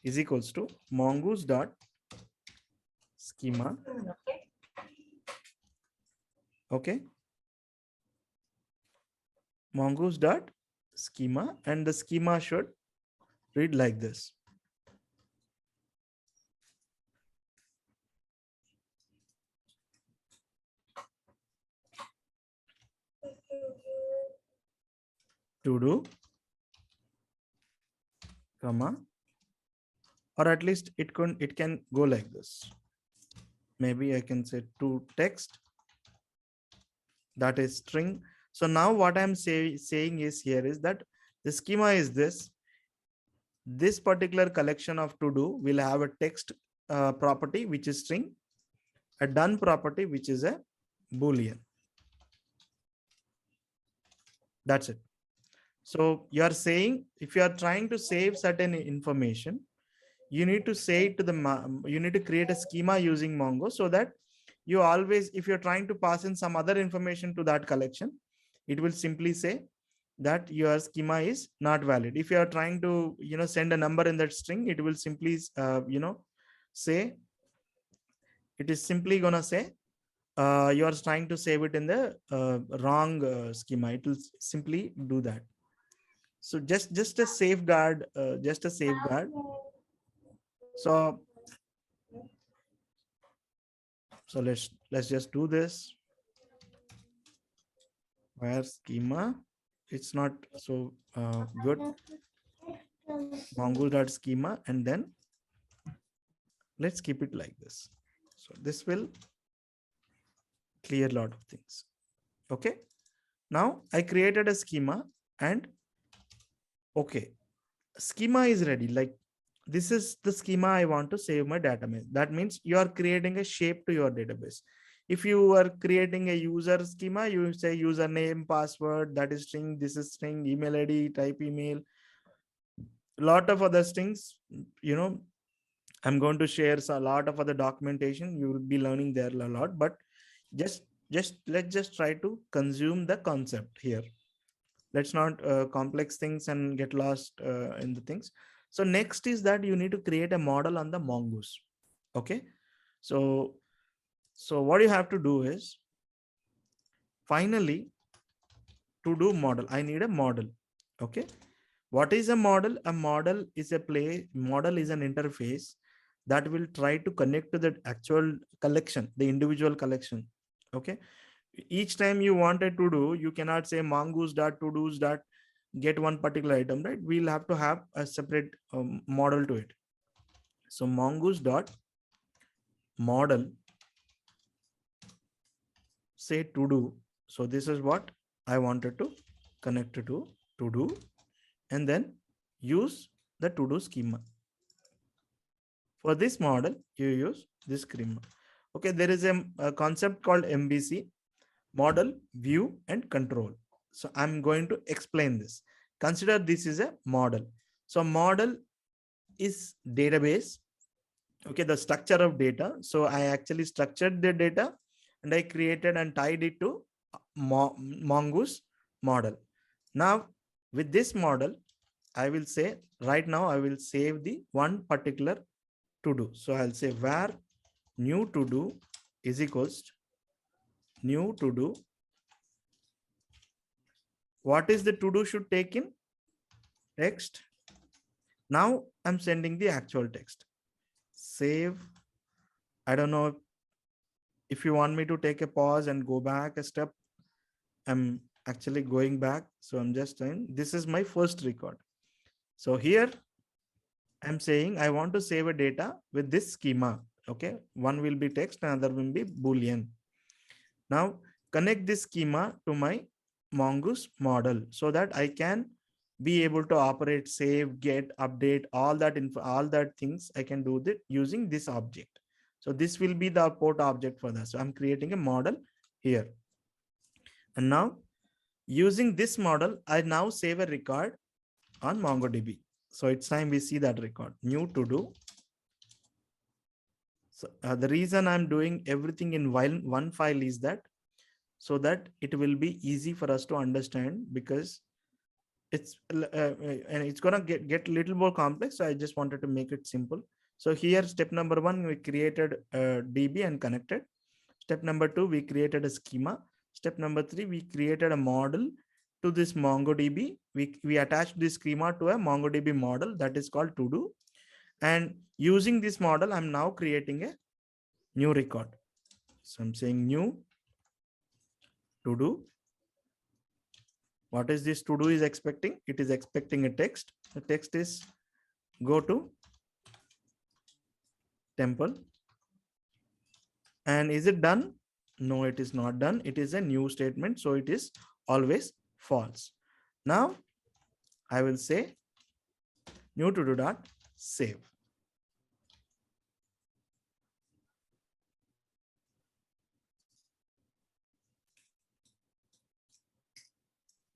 is equals to mongoose dot schema. Okay. Mongoose dot schema, and the schema should read like this. To do, comma, or at least it can go like this. Maybe I can say to text, that is string. So now what I'm saying is here is that the schema is this particular collection of to do will have a text property which is string, a done property which is a boolean. That's it. So you are saying if you are trying to save certain information, you need to say it to you need to create a schema using Mongo, so that you always, if you're trying to pass in some other information to that collection, it will simply say that your schema is not valid. If you are trying to send a number in that string, it will simply say, it is simply gonna say you are trying to save it in the wrong schema. It will simply do that. So just a safeguard, So let's just do this. Where schema, it's not so good. Mongoose.schema, and then let's keep it like this. So this will clear a lot of things. Okay. Now I created a schema, and okay, schema is ready. Like, this is the schema I want to save my database. That means you are creating a shape to your database. If you are creating a user schema, you say username, password, that is string, this is string, email ID, type email, a lot of other strings. I'm going to share a lot of other documentation. You will be learning there a lot, but let's just try to consume the concept here. Let's not complex things and get lost in the things. So next is that you need to create a model on the Mongoose. Okay. So what you have to do is, finally, to do model, I need a model. Okay. What is a model? A model is model is an interface that will try to connect to the actual collection, the individual collection. Okay. Each time you wanted to do, you cannot say mongoose.todos. Get one particular item, right? We'll have to have a separate model to it. So mongoose dot model, say to do. So this is what I wanted to connect to do, and then use the to do schema For this model, you use this schema. Okay, there is a concept called MVC, model, view, and control. So I'm going to explain this. Consider this is a model. So model is database. Okay, the structure of data. So I actually structured the data and I created and tied it to Mongoose model. Now with this model, I will say right now I will save the one particular to do. So I'll say where new to do is equals to new to do. What is the to do should take in text. Now I'm sending the actual text. Save. I don't know if you want me to take a pause and go back a step. I'm actually going back. So I'm just saying this is my first record. So here I'm saying I want to save a data with this schema. Okay, one will be text, another will be Boolean. Now connect this schema to my Mongoose model so that I can be able to operate, save, get, update, all that info, all that things I can do that using this object. So this will be the output object for that. So I'm creating a model here. And now using this model, I now save a record on MongoDB. So it's time we see that record. New to do. So the reason I'm doing everything in one file is that so that it will be easy for us to understand, because it's and it's gonna get a little more complex. So I just wanted to make it simple. So here step number 1, we created a DB and connected. Step number 2, we created a schema. Step number 3, we created a model to this MongoDB. We attached this schema to a MongoDB model that is called to do. And using this model, I'm now creating a new record. So I'm saying new to do. What is this to do is expecting? It is expecting a text. The text is go to temple. And is it done? No, it is not done. It is a new statement. So it is always false. Now I will say new to do dot save.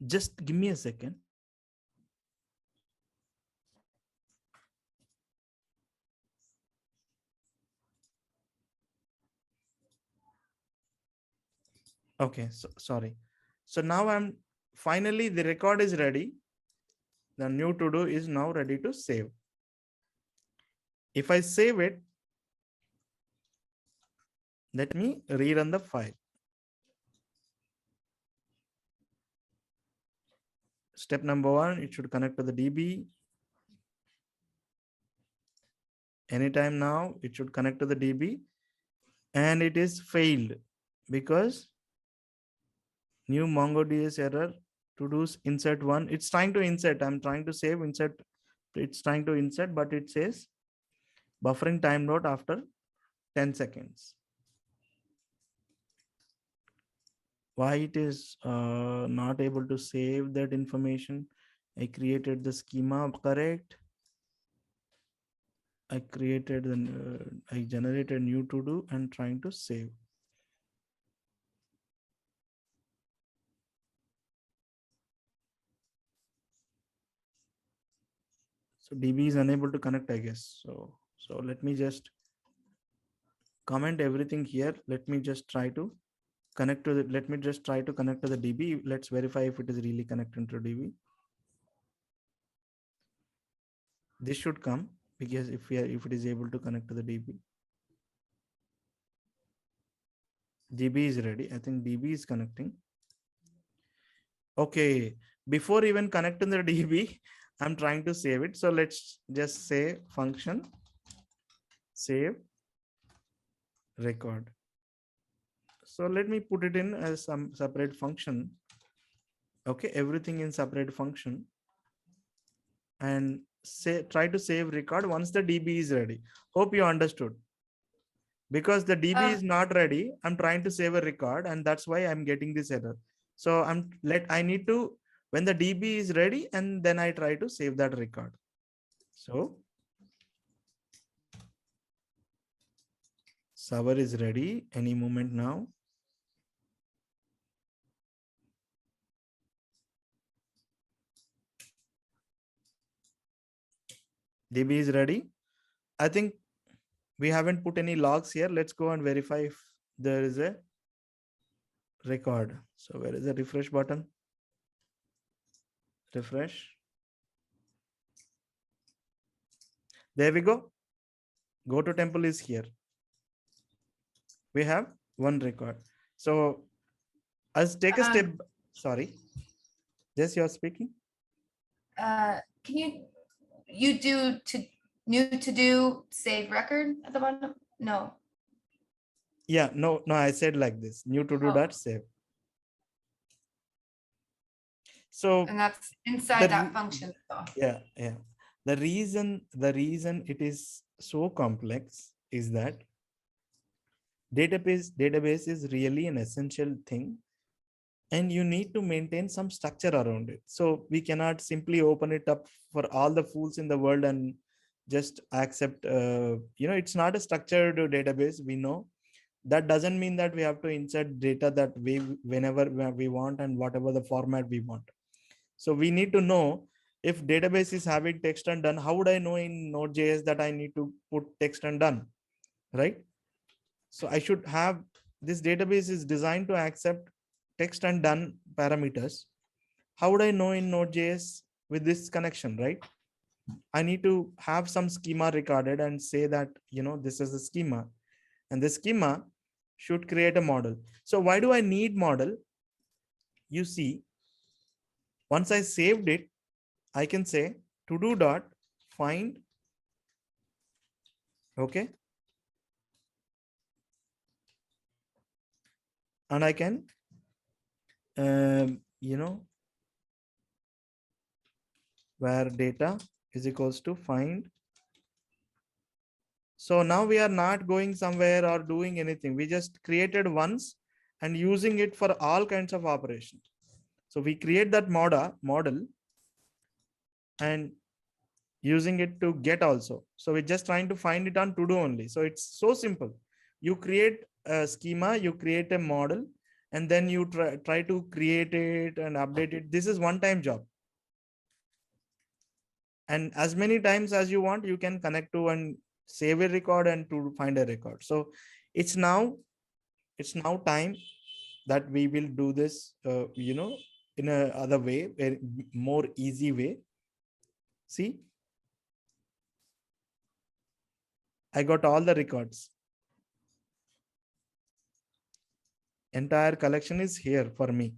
Just give me a second. Okay, so sorry. So now I'm finally the record is ready. The new to do is now ready to save. If I save it, let me rerun the file. Step number 1, it should connect to the DB. Anytime now, it should connect to the DB, and it is failed because new MongoDS error to do insert 1. It's trying to insert. I'm trying to save insert. It's trying to insert, but it says buffering timed out after 10 seconds. Why it is not able to save that information? I created the schema correct. I created I generated new to do and trying to save. So DB is unable to connect, I guess. So let me just comment everything here. Let me just try to connect to the, let me just try to connect to the DB. Let's verify if it is really connected to DB. This should come because if it is able to connect to the DB. DB is ready. I think DB is connecting. Okay, before even connecting the DB, I'm trying to save it. So let's just say function save record. So let me put it in as some separate function. Okay, everything in separate function, and try to save record once the DB is ready. Hope you understood. Because the DB is not ready, I'm trying to save a record, and that's why I'm getting this error. So I need to, when the DB is ready, and then I try to save that record. So Server is ready any moment now. DB is ready. I think we haven't put any logs here. Let's go and verify if there is a record. So where is the refresh button? Refresh. There we go. Go to temple is here. We have one record. So I'll take a step. Sorry. Yes, you're speaking. Can you do to new to do save record at the bottom? No. Yeah, no, I said like this. New to do Oh. dot save. So And that's inside that function. So. yeah. The reason it is so complex is that database is really an essential thing, and you need to maintain some structure around it. So we cannot simply open it up for all the fools in the world and just accept. It's not a structured database. We know that doesn't mean that we have to insert data that way whenever we want and whatever the format we want. So we need to know if database is having text and done. How would I know in Node.js that I need to put text and done, right? So I should have this database is designed to accept text and done parameters. How would I know in Node.js with this connection, right? I need to have some schema recorded and say that, this is the schema, and the schema should create a model. So why do I need model? You see, once I saved it, I can say to do dot find. Okay. And I can, where data is equals to find. So now we are not going somewhere or doing anything. We just created once and using it for all kinds of operations. So we create that model and using it to get also. So we're just trying to find it on to do only. So it's so simple. You create a schema, you create a model, and then you try to create it and update it. This is one-time job. And as many times as you want, you can connect to and save a record and to find a record. So it's now time that we will do this, in a other way, a more easy way. See, I got all the records. Entire collection is here for me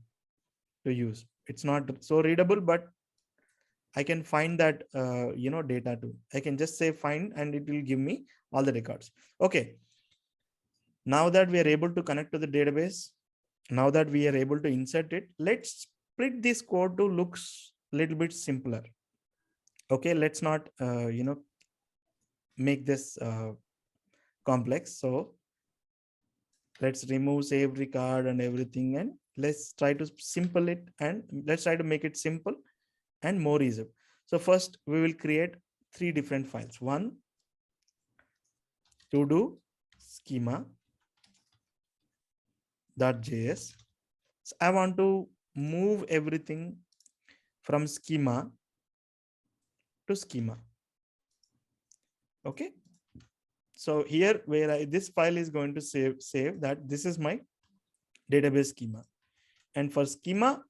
to use. It's not so readable, but I can find that, data too. I can just say find and it will give me all the records. Okay. Now that we are able to connect to the database, now that we are able to insert it, let's split this code to looks a little bit simpler. Okay. Let's not, make this complex. So let's remove save record and everything, and let's try to simple it, and let's try to make it simple and more easy. So first we will create 3 different files. One, to do schema.js. So I want to move everything from schema to schema. Okay. So here where this file is going to save that this is my database schema. And for schema,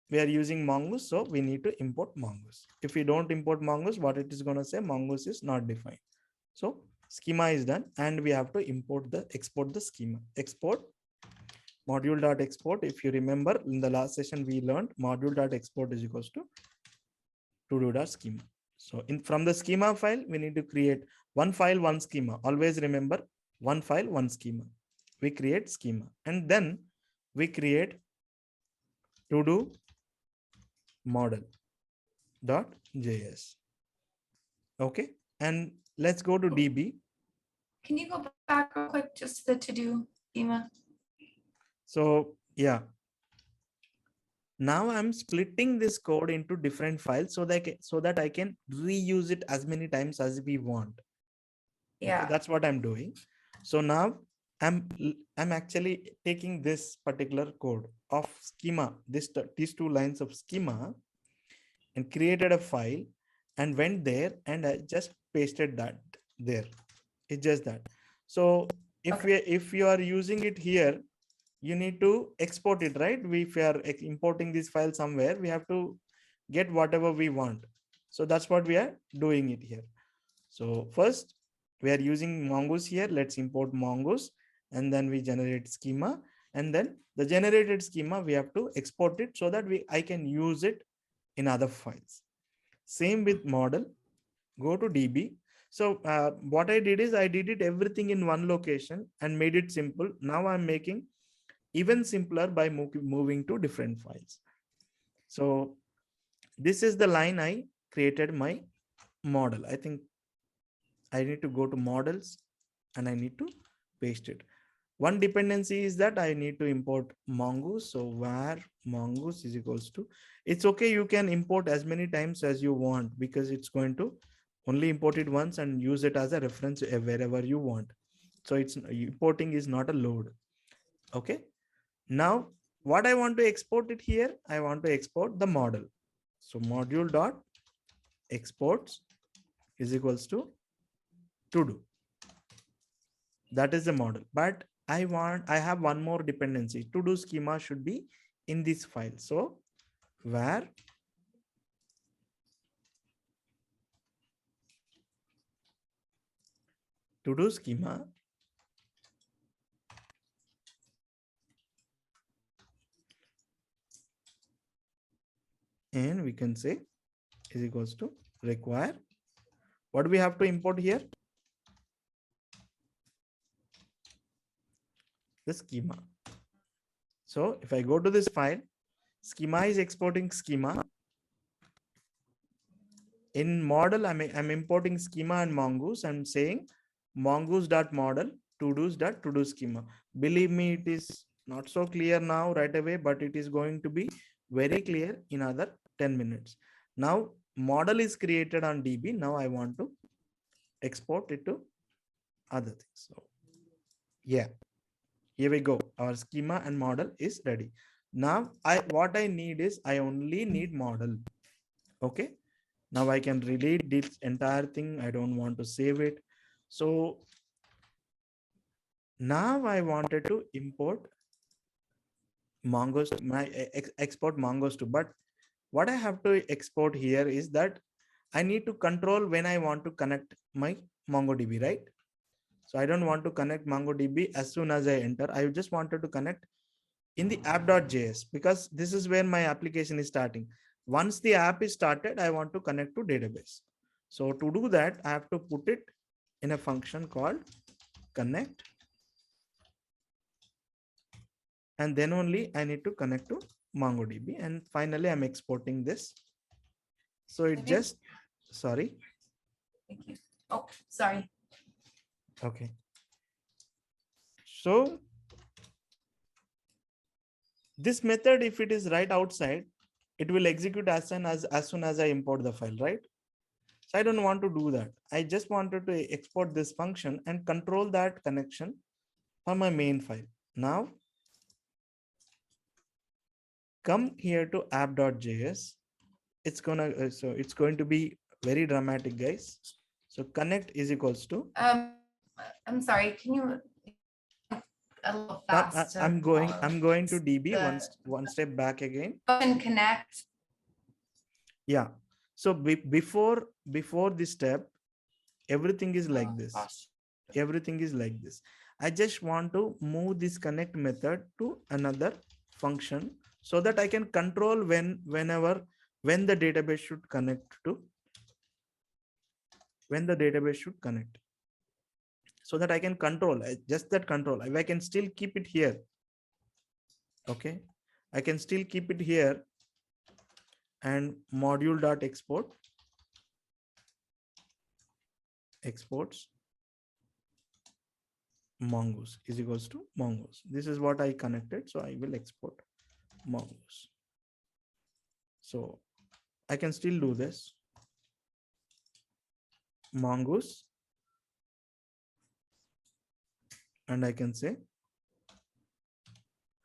we are using Mongoose. So we need to import Mongoose. If we don't import Mongoose, what it is going to say, Mongoose is not defined. So schema is done, and we have to export the schema. Export module.export. If you remember in the last session, we learned module.export is equals to do.schema. So from the schema file, we need to create one file, one schema. Always remember one file, one schema. We create schema, and then we create to do model.js. Okay. And let's go to DB. Can you go back real quick just to the to-do schema? So yeah. Now I'm splitting this code into different files so that I can reuse it as many times as we want. Yeah. Okay, that's what I'm doing. So now I'm actually taking this particular code of schema, these two lines of schema, and created a file and went there and I just pasted that there. It's just that. So if you are using it here, you need to export it, right? If we are importing this file somewhere, we have to get whatever we want. So that's what we are doing it here. So first we are using Mongoose here. Let's import Mongoose and then we generate schema, and then the generated schema we have to export it so that I can use it in other files. Same with model. Go to DB. So what I did is I did it everything in one location and made it simple. Now I'm making even simpler by moving to different files. So this is the line I created my model. I think I need to go to models and I need to paste it. One dependency is that I need to import Mongoose. So where Mongoose is equals to, it's okay. You can import as many times as you want because it's going to only import it once and use it as a reference wherever you want. So it's importing is not a load. Okay. Now what I want to export it here, I want to export the model. So module dot exports is equals to do. That is the model, but I have one more dependency. To do schema should be in this file. So where to do schema and we can say is equals to require. What do we have to import here? The schema. So if I go to this file, schema is exporting schema. In model, I'm importing schema and Mongoose. I'm saying mongoose.model to-dos schema. Believe me, it is not so clear now right away, but it is going to be very clear in other 10 minutes. Now model is created on DB. Now I want to export it to other things. So yeah, here we go. Our schema and model is ready. Now what I need is I only need model. Okay. Now I can delete this entire thing. I don't want to save it. So now I wanted to import Mongoose, export Mongoose to, but what I have to export here is that I need to control when I want to connect my MongoDB, right? So I don't want to connect MongoDB as soon as I enter. I just wanted to connect in the app.js because this is where my application is starting. Once the app is started, I want to connect to database. So to do that, I have to put it in a function called connect. And then only I need to connect to MongoDB. And finally, I'm exporting this. So it just, sorry. Thank you. Oh, sorry. Okay. So this method, if it is right outside, it will execute as soon as I import the file, right? So I don't want to do that. I just wanted to export this function and control that connection from my main file. Now come here to app.js. It's gonna so it's going to be very dramatic, guys. So connect is equals to I'm sorry. Can you a little fast? I'm going to DB one step back again. And connect. Yeah. So before this step, everything is like this. Gosh. Everything is like this. I just want to move this connect method to another function so that I can control when the database should connect to so that I can control just that control. I can still keep it here. Okay. I can still keep it here and module.export exports Mongoose is equals to Mongoose. This is what I connected. So I will export Mongoose. So I can still do this. Mongoose and I can say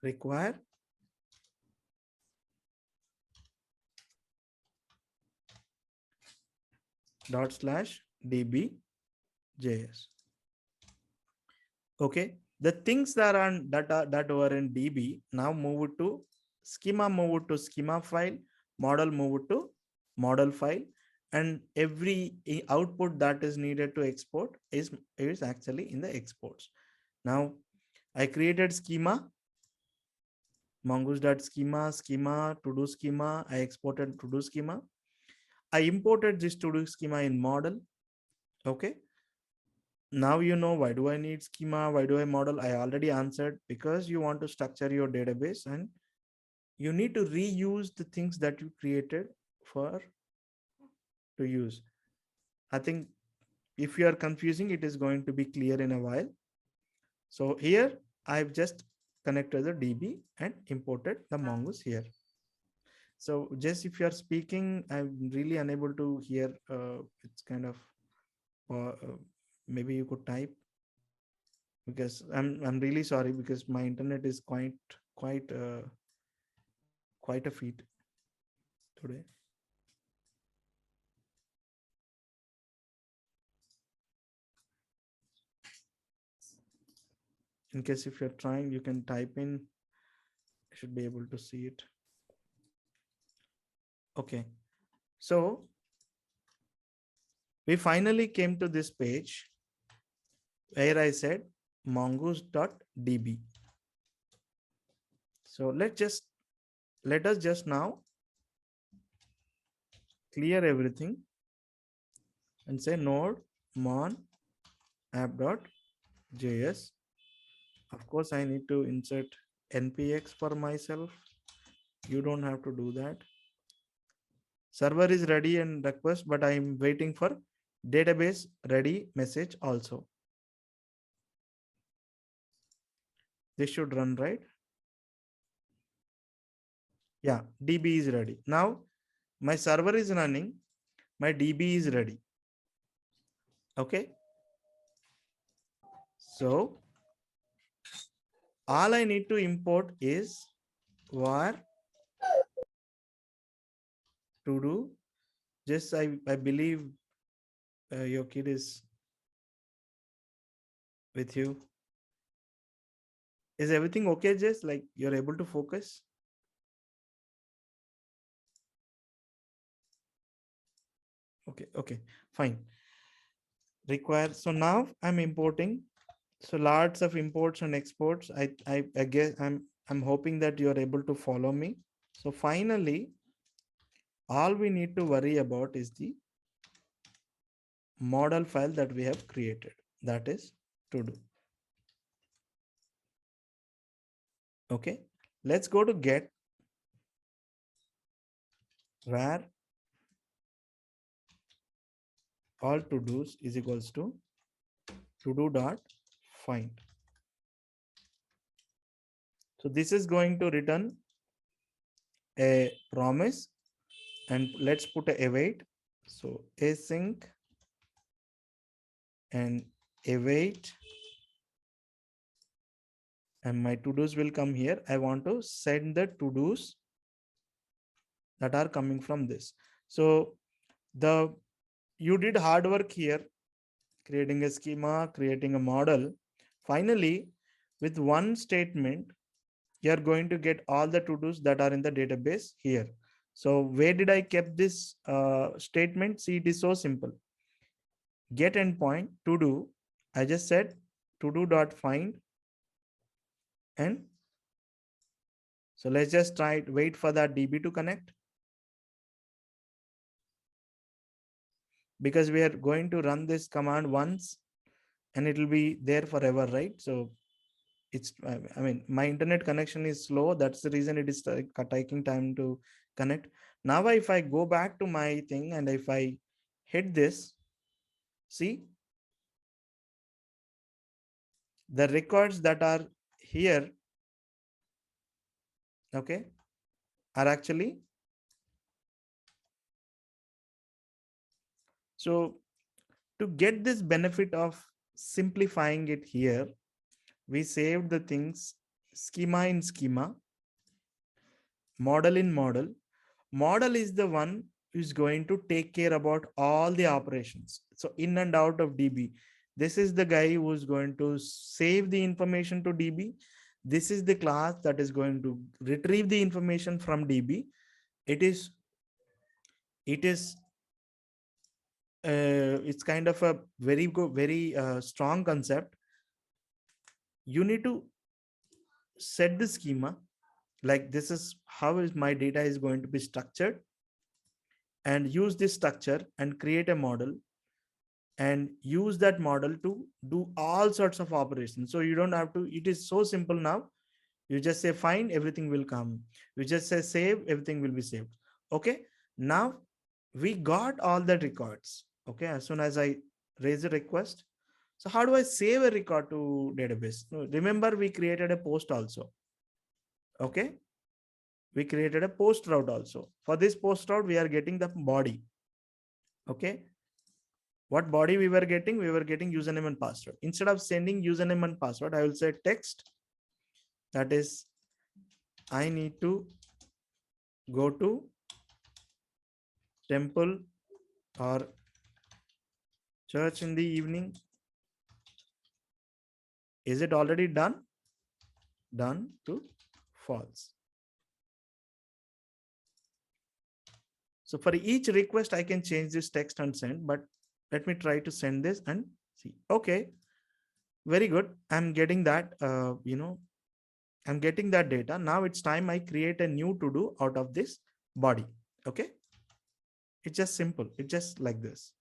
require ./db.js. Okay, the things that that were in DB now move it to schema, move it to schema file, model move it to model file, and every output that is needed to export is actually in the exports. Now I created schema, mongoose.schema, schema, to do schema. I exported to do schema. I imported this to do schema in model. Okay. Now you know why do I need schema, why do I model? I already answered, because you want to structure your database and you need to reuse the things that you created for to use. I think if you are confusing, it is going to be clear in a while. So here I've just connected the DB and imported the mongoose here. So just if you are speaking, I'm really unable to hear. It's kind of maybe you could type, because I'm really sorry, because my internet is quite quite a feat today. In case if you're trying, you can type in. I should be able to see it. Okay, so we finally came to this page where I said mongoose.db. So let us just now clear everything and say node mon app.js. Of course, I need to insert npx for myself. You don't have to do that. Server is ready and request, but I'm waiting for database ready message also. This should run, right? Yeah, DB is ready. Now my server is running, my DB is ready. Okay. So all I need to import is var to do. Just I believe your kid is with you. Is everything okay, Jess? Like you're able to focus? Okay, fine. Require. So now I'm importing. So lots of imports and exports. I guess I'm hoping that you're able to follow me. So finally, all we need to worry about is the model file that we have created. That is to do. Okay, let's go to get where all to do's is equals to do dot find. So this is going to return a promise, and let's put a await. So async and await, and my to-dos will come here. I want to send the to-dos that are coming from this. So you did hard work here, creating a schema, creating a model. Finally, with one statement, you're going to get all the to-dos that are in the database here. So where did I keep this statement? See, it is so simple. Get endpoint to do. I just said to do dot find, and so let's just try it. Wait for that DB to connect, because we are going to run this command once and it will be there forever, right? So it's, I mean, my internet connection is slow. That's the reason it is taking time to connect. Now, if I go back to my thing and if I hit this, see the records that are here, okay, are actually, so to get this benefit of simplifying it here, we saved the things schema in schema, model in model. Model is the one who's going to take care about all the operations. So in and out of DB, this is the guy who's going to save the information to DB. This is the class that is going to retrieve the information from DB. It is it's kind of a very good, very strong concept. You need to set the schema, like this is how is my data is going to be structured, and use this structure and create a model and use that model to do all sorts of operations. So you don't have to, it is so simple now. You just say find, everything will come. You just say save, everything will be saved. Okay, now we got all the records. Okay, as soon as I raise a request. So how do I save a record to database? No, remember we created a post also. Okay, we created a post route also. For this post route, we are getting the body. Okay, what body we were getting? We were getting username and password. Instead of sending username and password, I will say text. That is, I need to go to temple or church in the evening. Is it already done? Done to false. So for each request, I can change this text and send, but let me try to send this and see. Okay, very good. I'm getting that, I'm getting that data. Now it's time I create a new to do out of this body. Okay. It's just simple. It's just like this.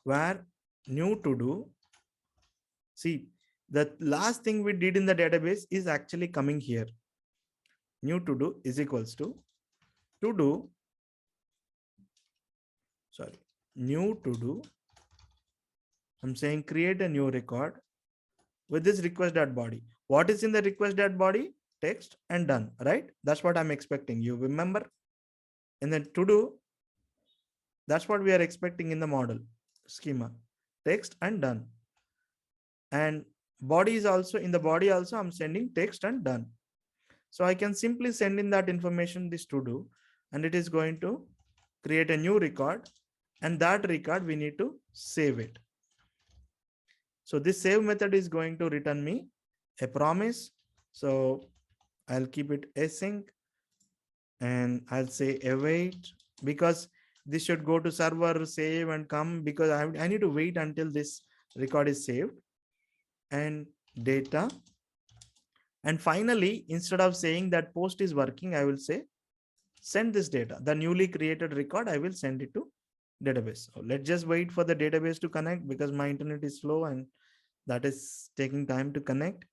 Where new to do, see, the last thing we did in the database is actually coming here. New to do is equals to do, sorry, new to do. I'm saying create a new record with this request.body. What is in the request.body? Text and done, right? That's what I'm expecting. You remember? And then to do, that's what we are expecting in the model schema, text and done. And body is also in the body also I'm sending text and done. So I can simply send in that information, this to do, and it is going to create a new record, and that record we need to save it. So this save method is going to return me a promise. So I'll keep it async and I'll say await, because this should go to server, save and come, because I need to wait until this record is saved, and data. And finally, instead of saying that post is working, I will say send this data, the newly created record, I will send it to database. So let's just wait for the database to connect, because my internet is slow and that is taking time to connect.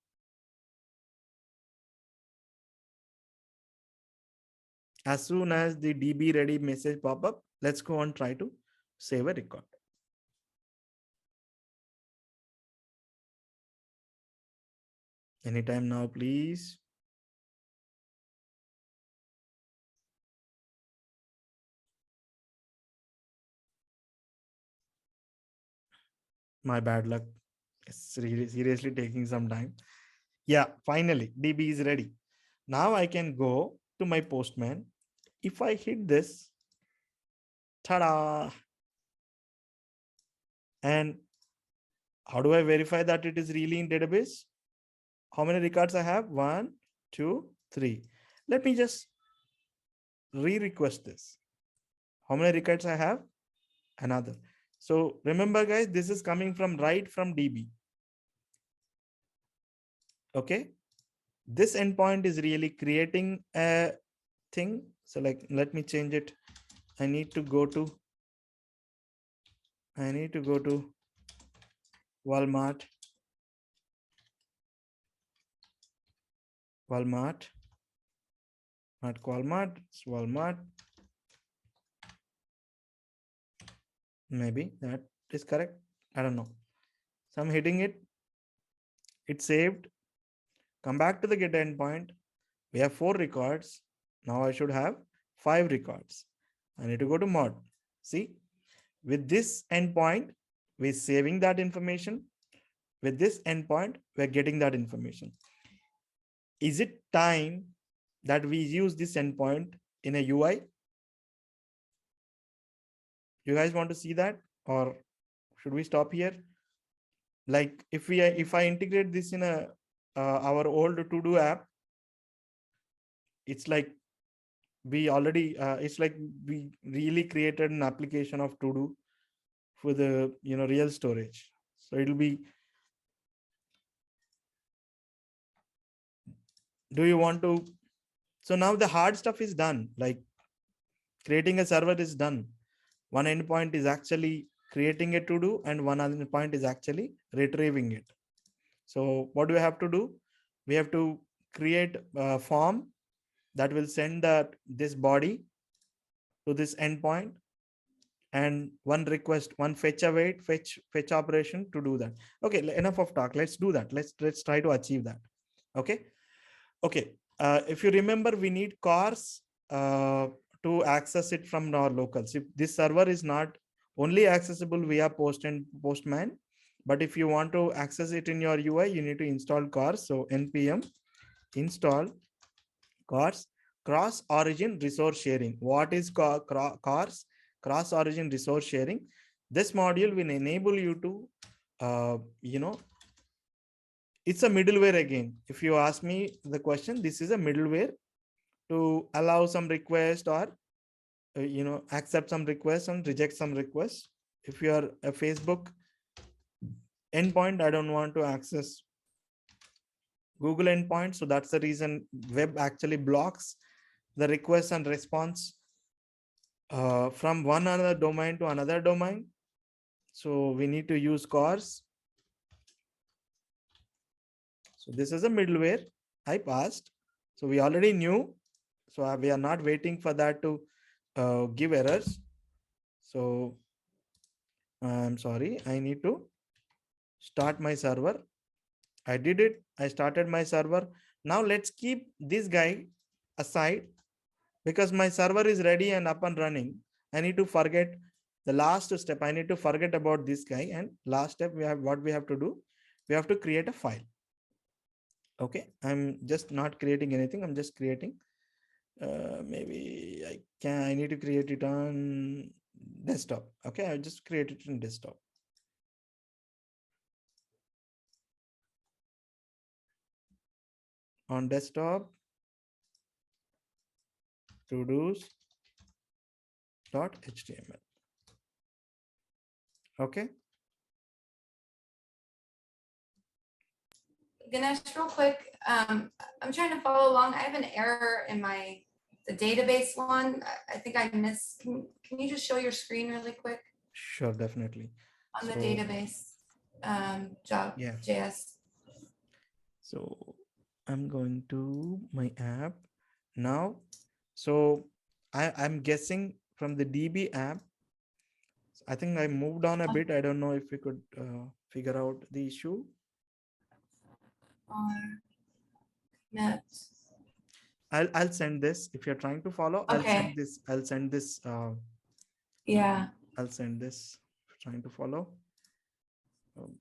As soon as the DB ready message pop up, let's go and try to save a record. Anytime now, please. My bad luck. It's really seriously taking some time. Yeah, finally, DB is ready. Now I can go to my Postman. If I hit this, ta-da! And how do I verify that it is really in database? How many records I have? 1, 2, 3. Let me just re-request this. How many records I have? Another. So remember guys, this is coming from right from DB. Okay. This endpoint is really creating a thing. So like, let me change it. I need to go to Walmart. Not Walmart, it's Walmart. Maybe that is correct. I don't know. So I'm hitting it. It's saved. Come back to the get endpoint. We have 4 records. Now I should have 5 records. I need to go to mod. See, with this endpoint, we're saving that information. with this endpoint, we're getting that information. Is it time that we use this endpoint in a UI? You guys want to see that, or should we stop here? Like if I integrate this in a our old to do app, it's like we already it's like we really created an application of to do for the real storage. So it'll be, do you want to, so now the hard stuff is done, like creating a server is done. One endpoint is actually creating a to do and one other point is actually retrieving it. So what do we have to do? We have to create a form that will send this body to this endpoint, and one request, one fetch await, fetch operation to do that. Okay, enough of talk. Let's do that. Let's try to achieve that. Okay. If you remember, we need cars to access it from our locals. If this server is not only accessible via Postman, but if you want to access it in your UI, you need to install cars. So npm install cars cross origin resource sharing. What is cars cross origin resource sharing? This module will enable you to it's a middleware again. If you ask me the question, this is a middleware to allow some request or accept some requests and reject some requests. If you are a Facebook endpoint, I don't want to access Google endpoint, so that's the reason web actually blocks the request and response from one another domain to another domain. So we need to use cars. So this is a middleware I passed. So we already knew. So we are not waiting for that to give errors. So I'm sorry, I need to start my server. I did it. I started my server. Now let's keep this guy aside because my server is ready and up and running. I need to forget the last step. I need to forget about this guy. And last step, we have what we have to do. We have to create a file. Okay, I'm just not creating anything. I'm just creating. Maybe I need to create it on desktop. Okay, I'll just create it in desktop. On desktop, todos.html. Okay. Ganesh, real quick, I'm trying to follow along. I have an error in the database one. I think I missed. Can you just show your screen really quick Sure, definitely. on the database job Yeah. JS? So I'm going to my app now. So I'm guessing from the DB app, I think I moved on a bit. I don't know if we could figure out the issue. Net. I'll send this if you're trying to follow. I'll send this. I'll send this. Yeah. I'll send this. If you're trying to follow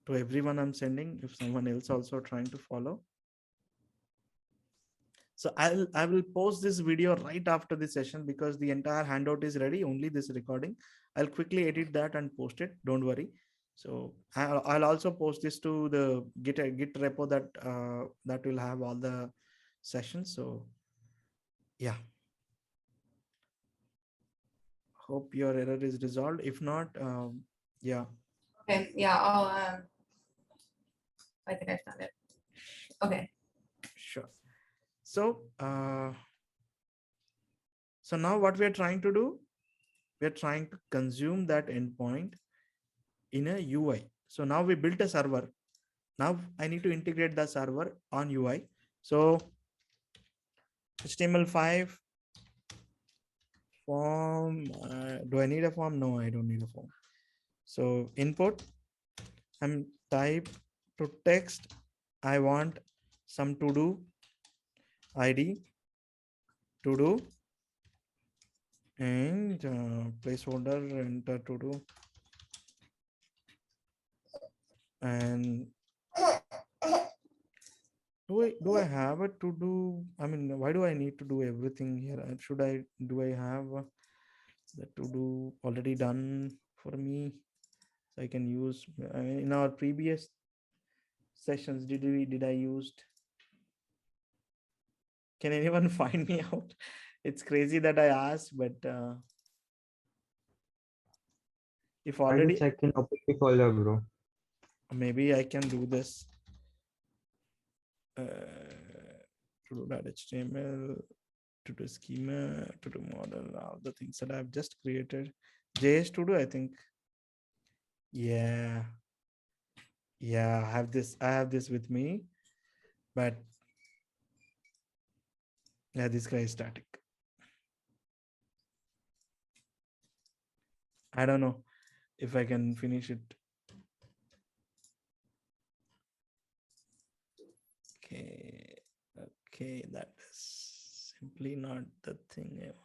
to everyone. I'm sending. If someone else also trying to follow. So I will post this video right after this session because the entire handout is ready. Only this recording. I'll quickly edit that and post it. Don't worry. So I'll also post this to the Git repo that will have all the sessions. So yeah. Hope your error is resolved. If not, yeah. Okay. Yeah. I'll. I think I found it. Okay. Sure. So so now what we are trying to do, we are trying to consume that endpoint in a UI. So now we built a server. Now I need to integrate the server on UI. So HTML5 form. Do I need a form? No, I don't need a form. So input, I'm type to text. I want some to do ID to do and placeholder enter to do and Do I have a to do? I mean, why do I need to do everything here? Do I have the to do already done for me? So I can use in our previous sessions. Did I used? Can anyone find me out? It's crazy that I asked, but if Try to already, check in OPP folder, bro. maybe I can do this. To do that HTML, to do schema, to do model, all the things that I've just created. JS to do, I think. Yeah. Yeah, I have this with me, but yeah, this guy is static. I don't know if I can finish it. Okay. Okay, that is simply not the thing I wanted.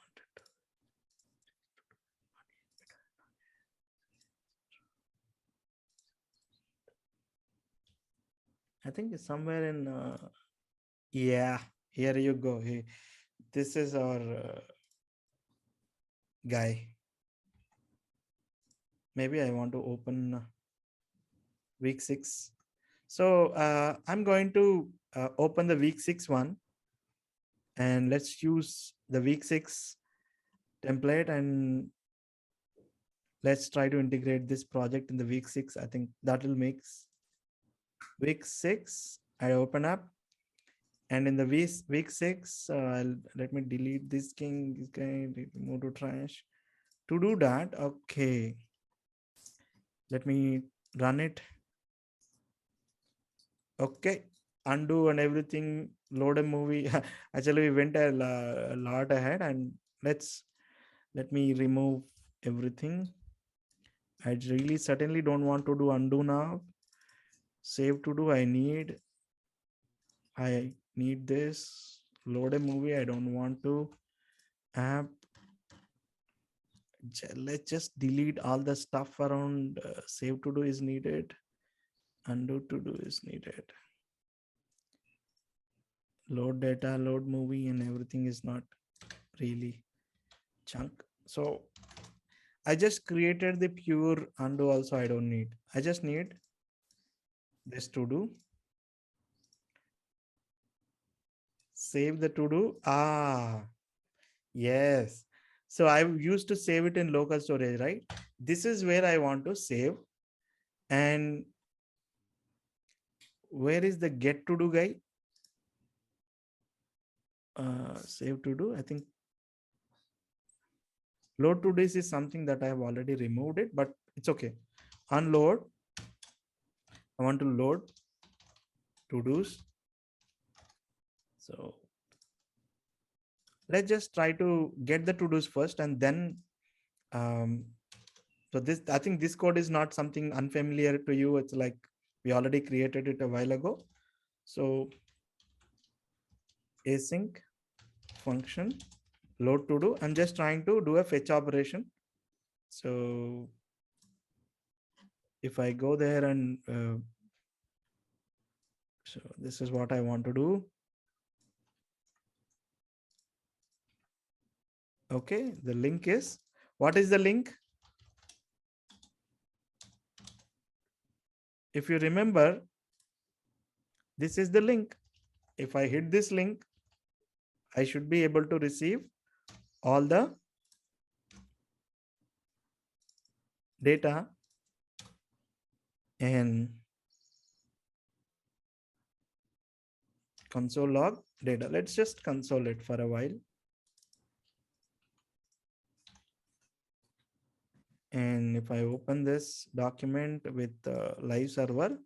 I think it's somewhere in yeah, here you go. This is our guy. Maybe I want to open week 6. So I'm going to open the week 6 one, and let's use the week 6 template, and let's try to integrate this project in the week 6. I think that will make week 6. I open up, and in the week 6, let me delete this king, move to trash. To do that, okay, let me run it. Okay, undo and everything, load a movie. Actually, we went a lot ahead, and let me remove everything. I really certainly don't want to do undo now. Save to do, I need this. Load a movie, I don't want to. App, let's just delete all the stuff around. Save to do is needed. Undo to do is needed. Load data, load movie, and everything is not really chunk. So I just created the pure undo also. I don't need. I just need this to do. Save the to do. Yes. So I used to save it in local storage, right? This is where I want to save. And where is the get to do guy? Save to do. I think load to this is something that I have already removed it, but it's okay. Unload. I want to load to do's. So let's just try to get the to do's first, and then so this, I think this code is not something unfamiliar to you. It's like we already created it a while ago. So async function load to do. I'm just trying to do a fetch operation. So if I go there and so this is what I want to do. Okay, the link is, what is the link? If you remember, this is the link. If I hit this link, I should be able to receive all the data and console log data. Let's just console it for a while. And if I open this document with live server,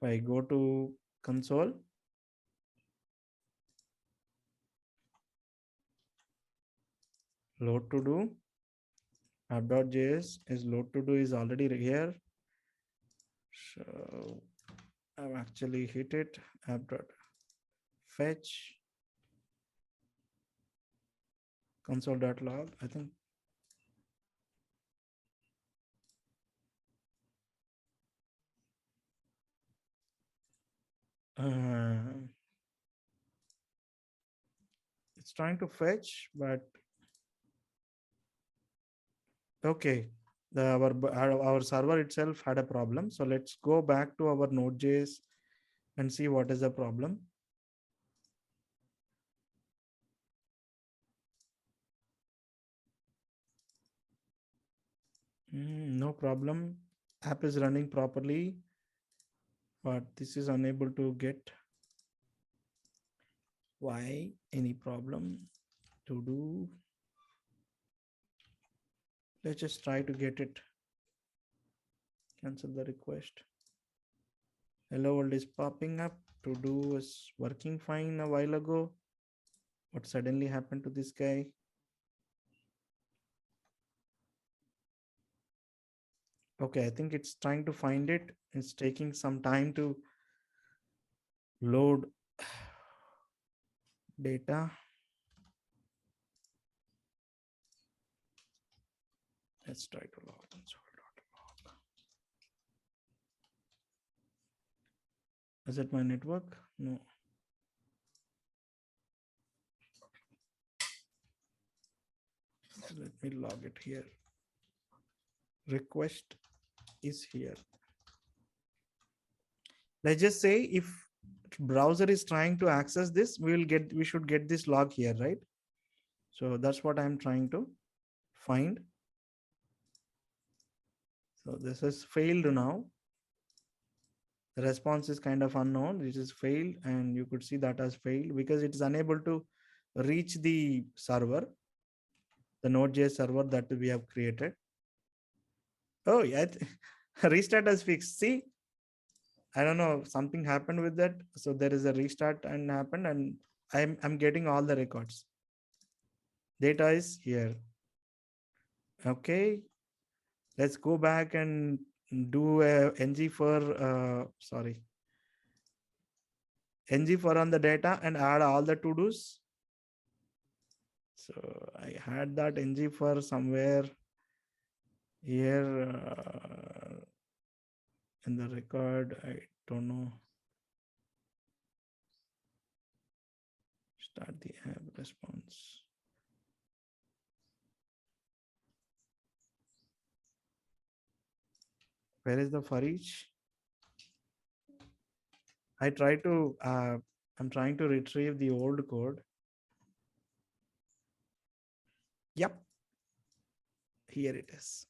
if I go to console, load to do, app.js is load to do is already here. So I've actually hit it, app.fetch, console.log, I think. It's trying to fetch, but okay. Our server itself had a problem. So let's go back to our Node.js and see what is the problem. No problem. App is running properly, but this is unable to get. Why? Any problem? To do. Let's just try to get it. Cancel the request. Hello world is popping up. To do is working fine a while ago. What suddenly happened to this guy? Okay, I think it's trying to find it. It's taking some time to load data. Let's try to log console.log. Is it my network? No. Let me log it here. Request is here. Let's just say if browser is trying to access this, we should get this log here, right? So that's what I'm trying to find. So this is failed now. The response is kind of unknown. This is failed, and you could see that has failed because it is unable to reach the server, the Node.js server that we have created. Oh yeah, restart has fixed. See, I don't know, something happened with that. So there is a restart and happened, and I'm getting all the records. Data is here. Okay, let's go back and do a ng for ng for on the data and add all the to dos. So I had that ng for somewhere here in the record. I don't know. Start the app response. Where is the for each? I try to, I'm trying to retrieve the old code. Yep. Here it is.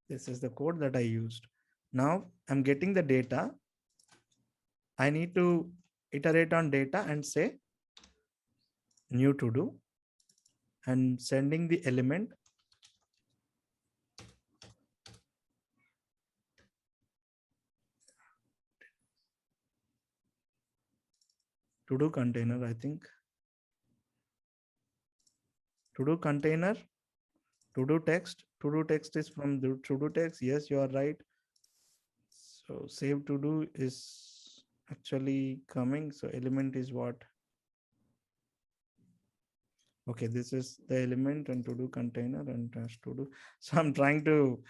This is the code that I used. Now I'm getting the data. I need to iterate on data and say new to do and sending the element. To do container, I think. To do container, to do text. To do text is from the to do text. Yes, you are right. So save to do is actually coming. So element is what? Okay, this is the element and to do container and dash to do. So I'm trying to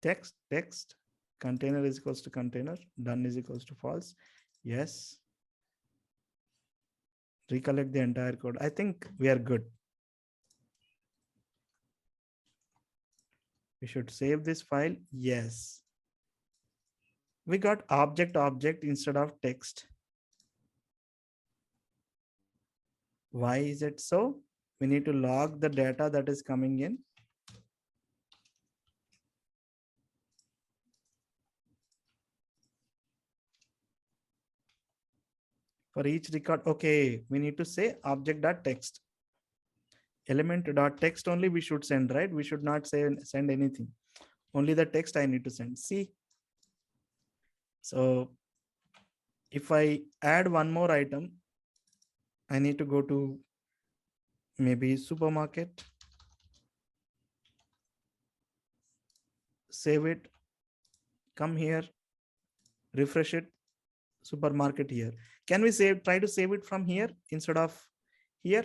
text container is equals to container, done is equals to false. Yes. Recollect the entire code. I think we are good. We should save this file. Yes. We got object instead of text. Why is it so? We need to log the data that is coming in. For each record, okay, we need to say object.text. Element.text only we should send, right? We should not say send anything. Only the text I need to send. See. So if I add one more item, I need to go to maybe supermarket, save it, come here, refresh it, supermarket here. Can we try to save it from here instead of here?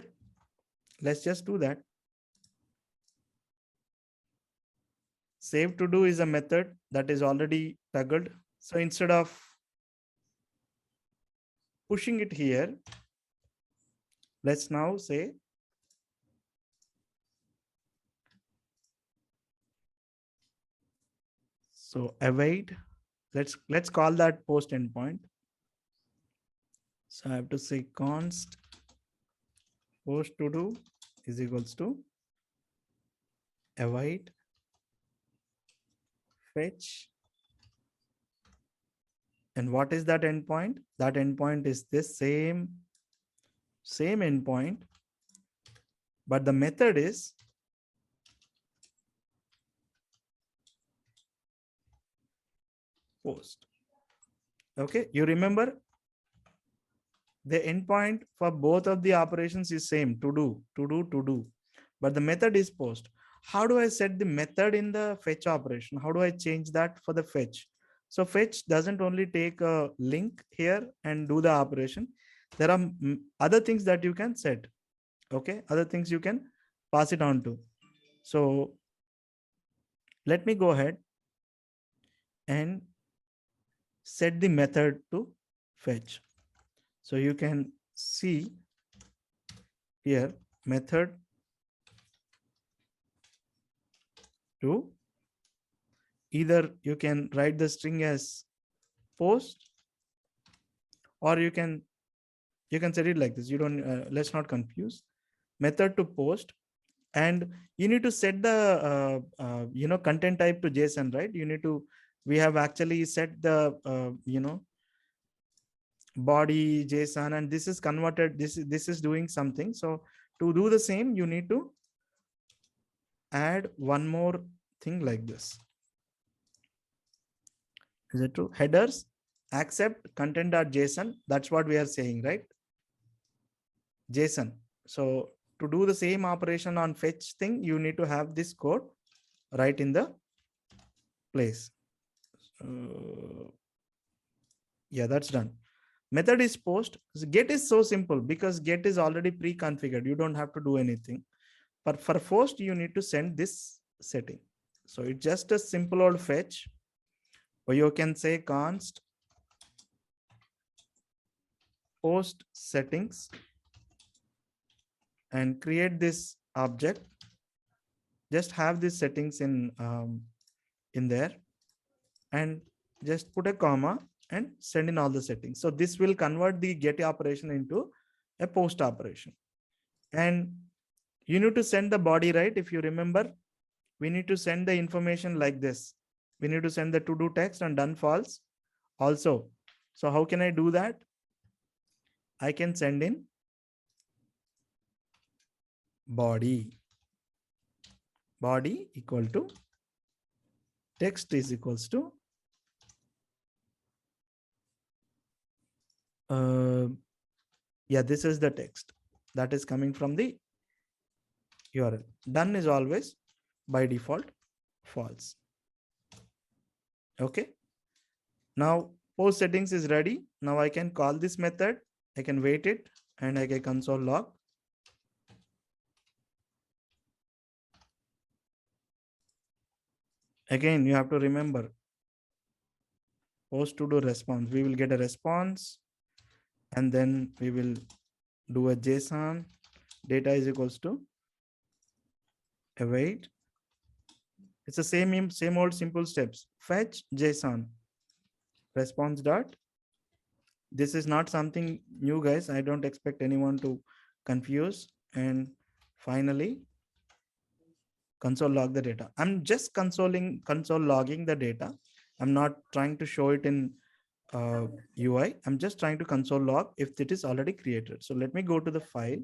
Let's just do that. Save to do is a method that is already toggled. So instead of pushing it here, let's now say so await. Let's call that post endpoint. So I have to say const post to do is equals to await fetch. And what is that endpoint? That endpoint is this same endpoint, but the method is post. Okay, you remember the endpoint for both of the operations is same, to do, but the method is post. How do I set the method in the fetch operation? How do I change that for the fetch? So fetch doesn't only take a link here and do the operation. There are other things that you can set. Okay, other things you can pass it on to. So let me go ahead and set the method to fetch. So you can see here method to, either you can write the string as post, or you can set it like this. You don't let's not confuse method to post. And you need to set the content type to JSON, right? We have actually set the body JSON, and this is converted. This is doing something. So to do the same, you need to add one more thing like this. Is it true? Headers accept content.json. That's what we are saying, right? JSON. So to do the same operation on fetch thing, you need to have this code right in the place. Yeah, that's done. Method is post. Get is so simple because get is already pre-configured. You don't have to do anything. But for post, you need to send this setting. So it's just a simple old fetch, or you can say const post settings and create this object. Just have these settings in there, and just put a comma and send in all the settings. So this will convert the get operation into a post operation. And you need to send the body, right? If you remember, we need to send the information like this. We need to send the to do text and done false also. So how can I do that? I can send in body equal to text is equals to yeah, this is the text that is coming from the URL. Done is always by default false. Okay, now post settings is ready. Now I can call this method, I can wait it, and I can console log. Again, you have to remember post to do response. We will get a response, and then we will do a JSON. Data is equals to await. It's the same old simple steps. Fetch JSON response dot. This is not something new, guys. I don't expect anyone to confuse. And finally, console log the data. I'm just console logging the data. I'm not trying to show it in UI. I'm just trying to console log if it is already created. So let me go to the file.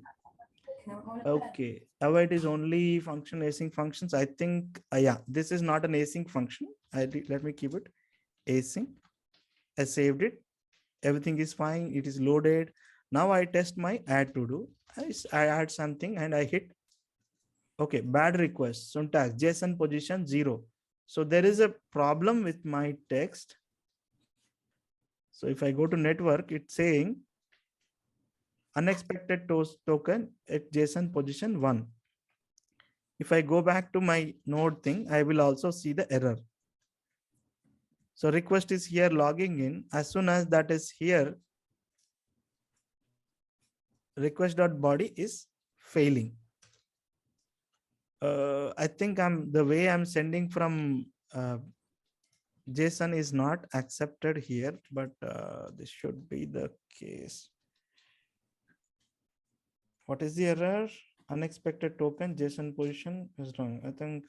Okay, await is only function async functions. I think, yeah, this is not an async function. Let me keep it async. I saved it. Everything is fine. It is loaded. Now I test my add to do. I add something and I hit. Okay, bad request syntax JSON position 0. So there is a problem with my text. So if I go to network, it's saying unexpected token at JSON position 1. If I go back to my node thing, I will also see the error. So request is here logging in. As soon as that is here, request.body is failing. I think the way I'm sending from JSON is not accepted here, but this should be the case. What is the error? Unexpected token JSON position is wrong. I think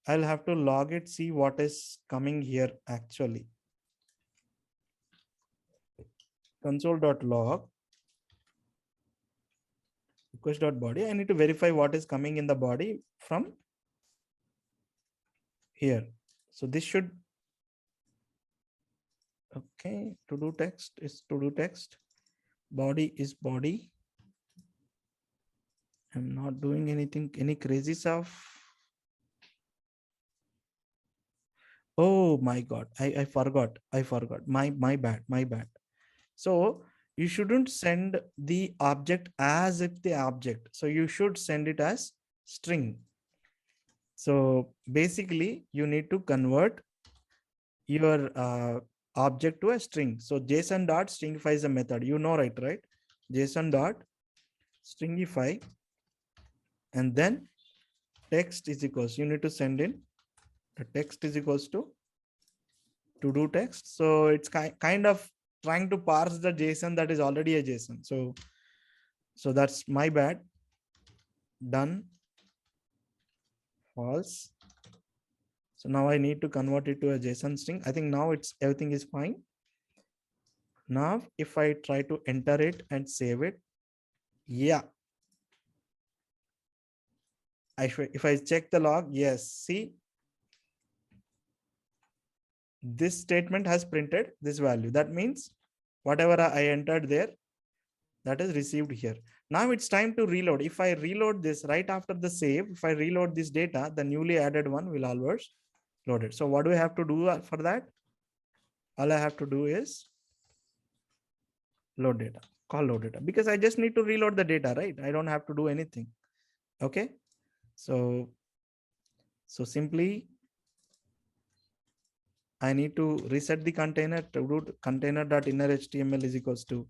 I'll have to log it, see what is coming here actually. Console.log request.body. I need to verify what is coming in the body from here. So this should, okay, to do text is to do text. Body is body. I'm not doing anything, any crazy stuff. Oh my God, I forgot. My bad. So you shouldn't send the object as if the object. So you should send it as string. So basically you need to convert your object to a string. So JSON dot stringify is a method. You know, right? JSON dot stringify, and then text is equals. You need to send in the text is equals to do text. So it's kind of trying to parse the JSON that is already a JSON. So that's my bad. Done. False. So now I need to convert it to a JSON string. I think now everything is fine. Now if I try to enter it and save it, yeah. If I check the log, yes, see, this statement has printed this value. That means whatever I entered there, that is received here. Now it's time to reload. If I reload this right after the save, if I reload this data, the newly added one will always load it. So what do I have to do for that? All I have to do is load data, call load data, because I just need to reload the data, right? I don't have to do anything. Okay. So simply I need to reset the container to do container.inner.html is equals to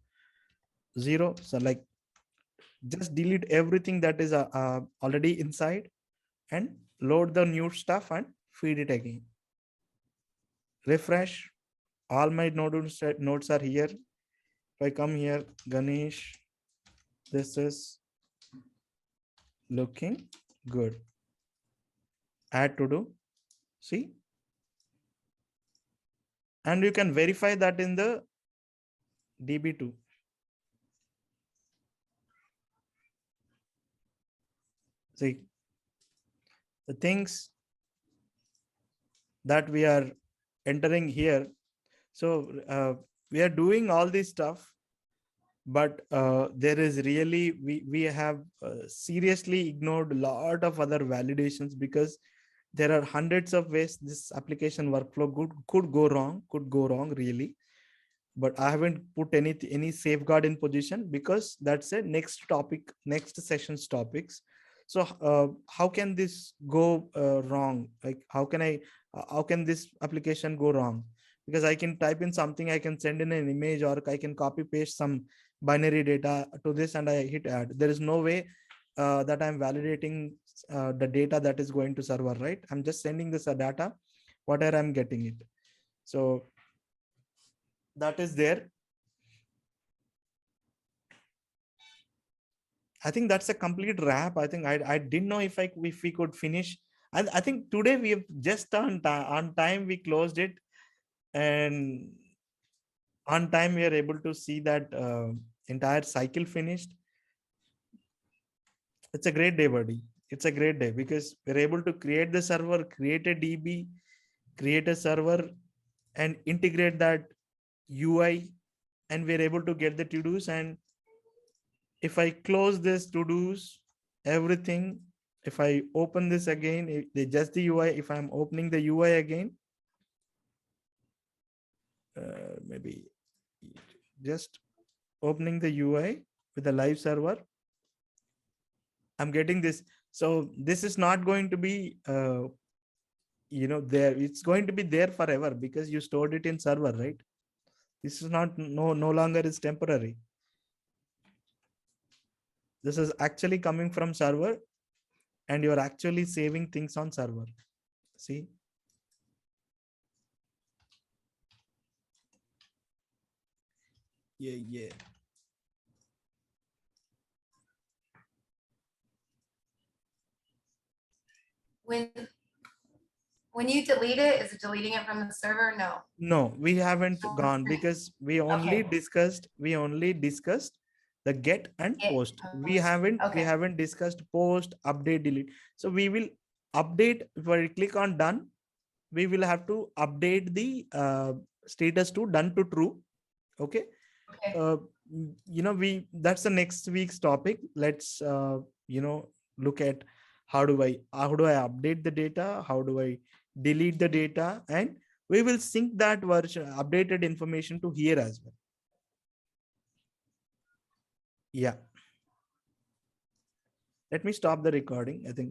0. So like just delete everything that is already inside and load the new stuff and feed it again. Refresh. All my nodes are here. If I come here, Ganesh, this is looking good. Add to do. See? And you can verify that in the DB2. See, the things that we are entering here. So we are doing all this stuff, but there is really, we have seriously ignored a lot of other validations, because there are hundreds of ways this application workflow could go wrong really. But I haven't put any safeguard in position, because that's a next topic, next session's topics. So how can this go wrong? Like how can this application go wrong? Because I can type in something, I can send in an image, or I can copy paste some binary data to this and I hit add. There is no way that I'm validating the data that is going to server, right? I'm just sending this data, whatever I'm getting it. So that is there. I think that's a complete wrap. I think I didn't know if we could finish. And I think today we have just on time we closed it, and on time we are able to see that entire cycle finished. It's a great day, buddy. It's a great day, because we're able to create the server, create a DB, create a server, and integrate that UI, and we're able to get the to-dos. And if I close this to-dos, everything, if I open this again, just the UI, if I'm opening the UI again, maybe just opening the UI with the live server, I'm getting this So this is not going to be, there. It's going to be there forever because you stored it in server, right? This is not no longer is temporary. This is actually coming from server, and you're actually saving things on server. See? Yeah. When you delete it, is it deleting it from the server? No. No, we haven't Oh, gone okay. because we only discussed the get and Get post. and We post. haven't Okay. discussed post, update, delete. So we will update. If I click on done, we will have to update the status to done to true. Okay. Okay. That's the next week's topic. Let's look at how do I update the data, how do I delete the data, and we will sync that version updated information to here as well. Yeah, let me stop the recording. I think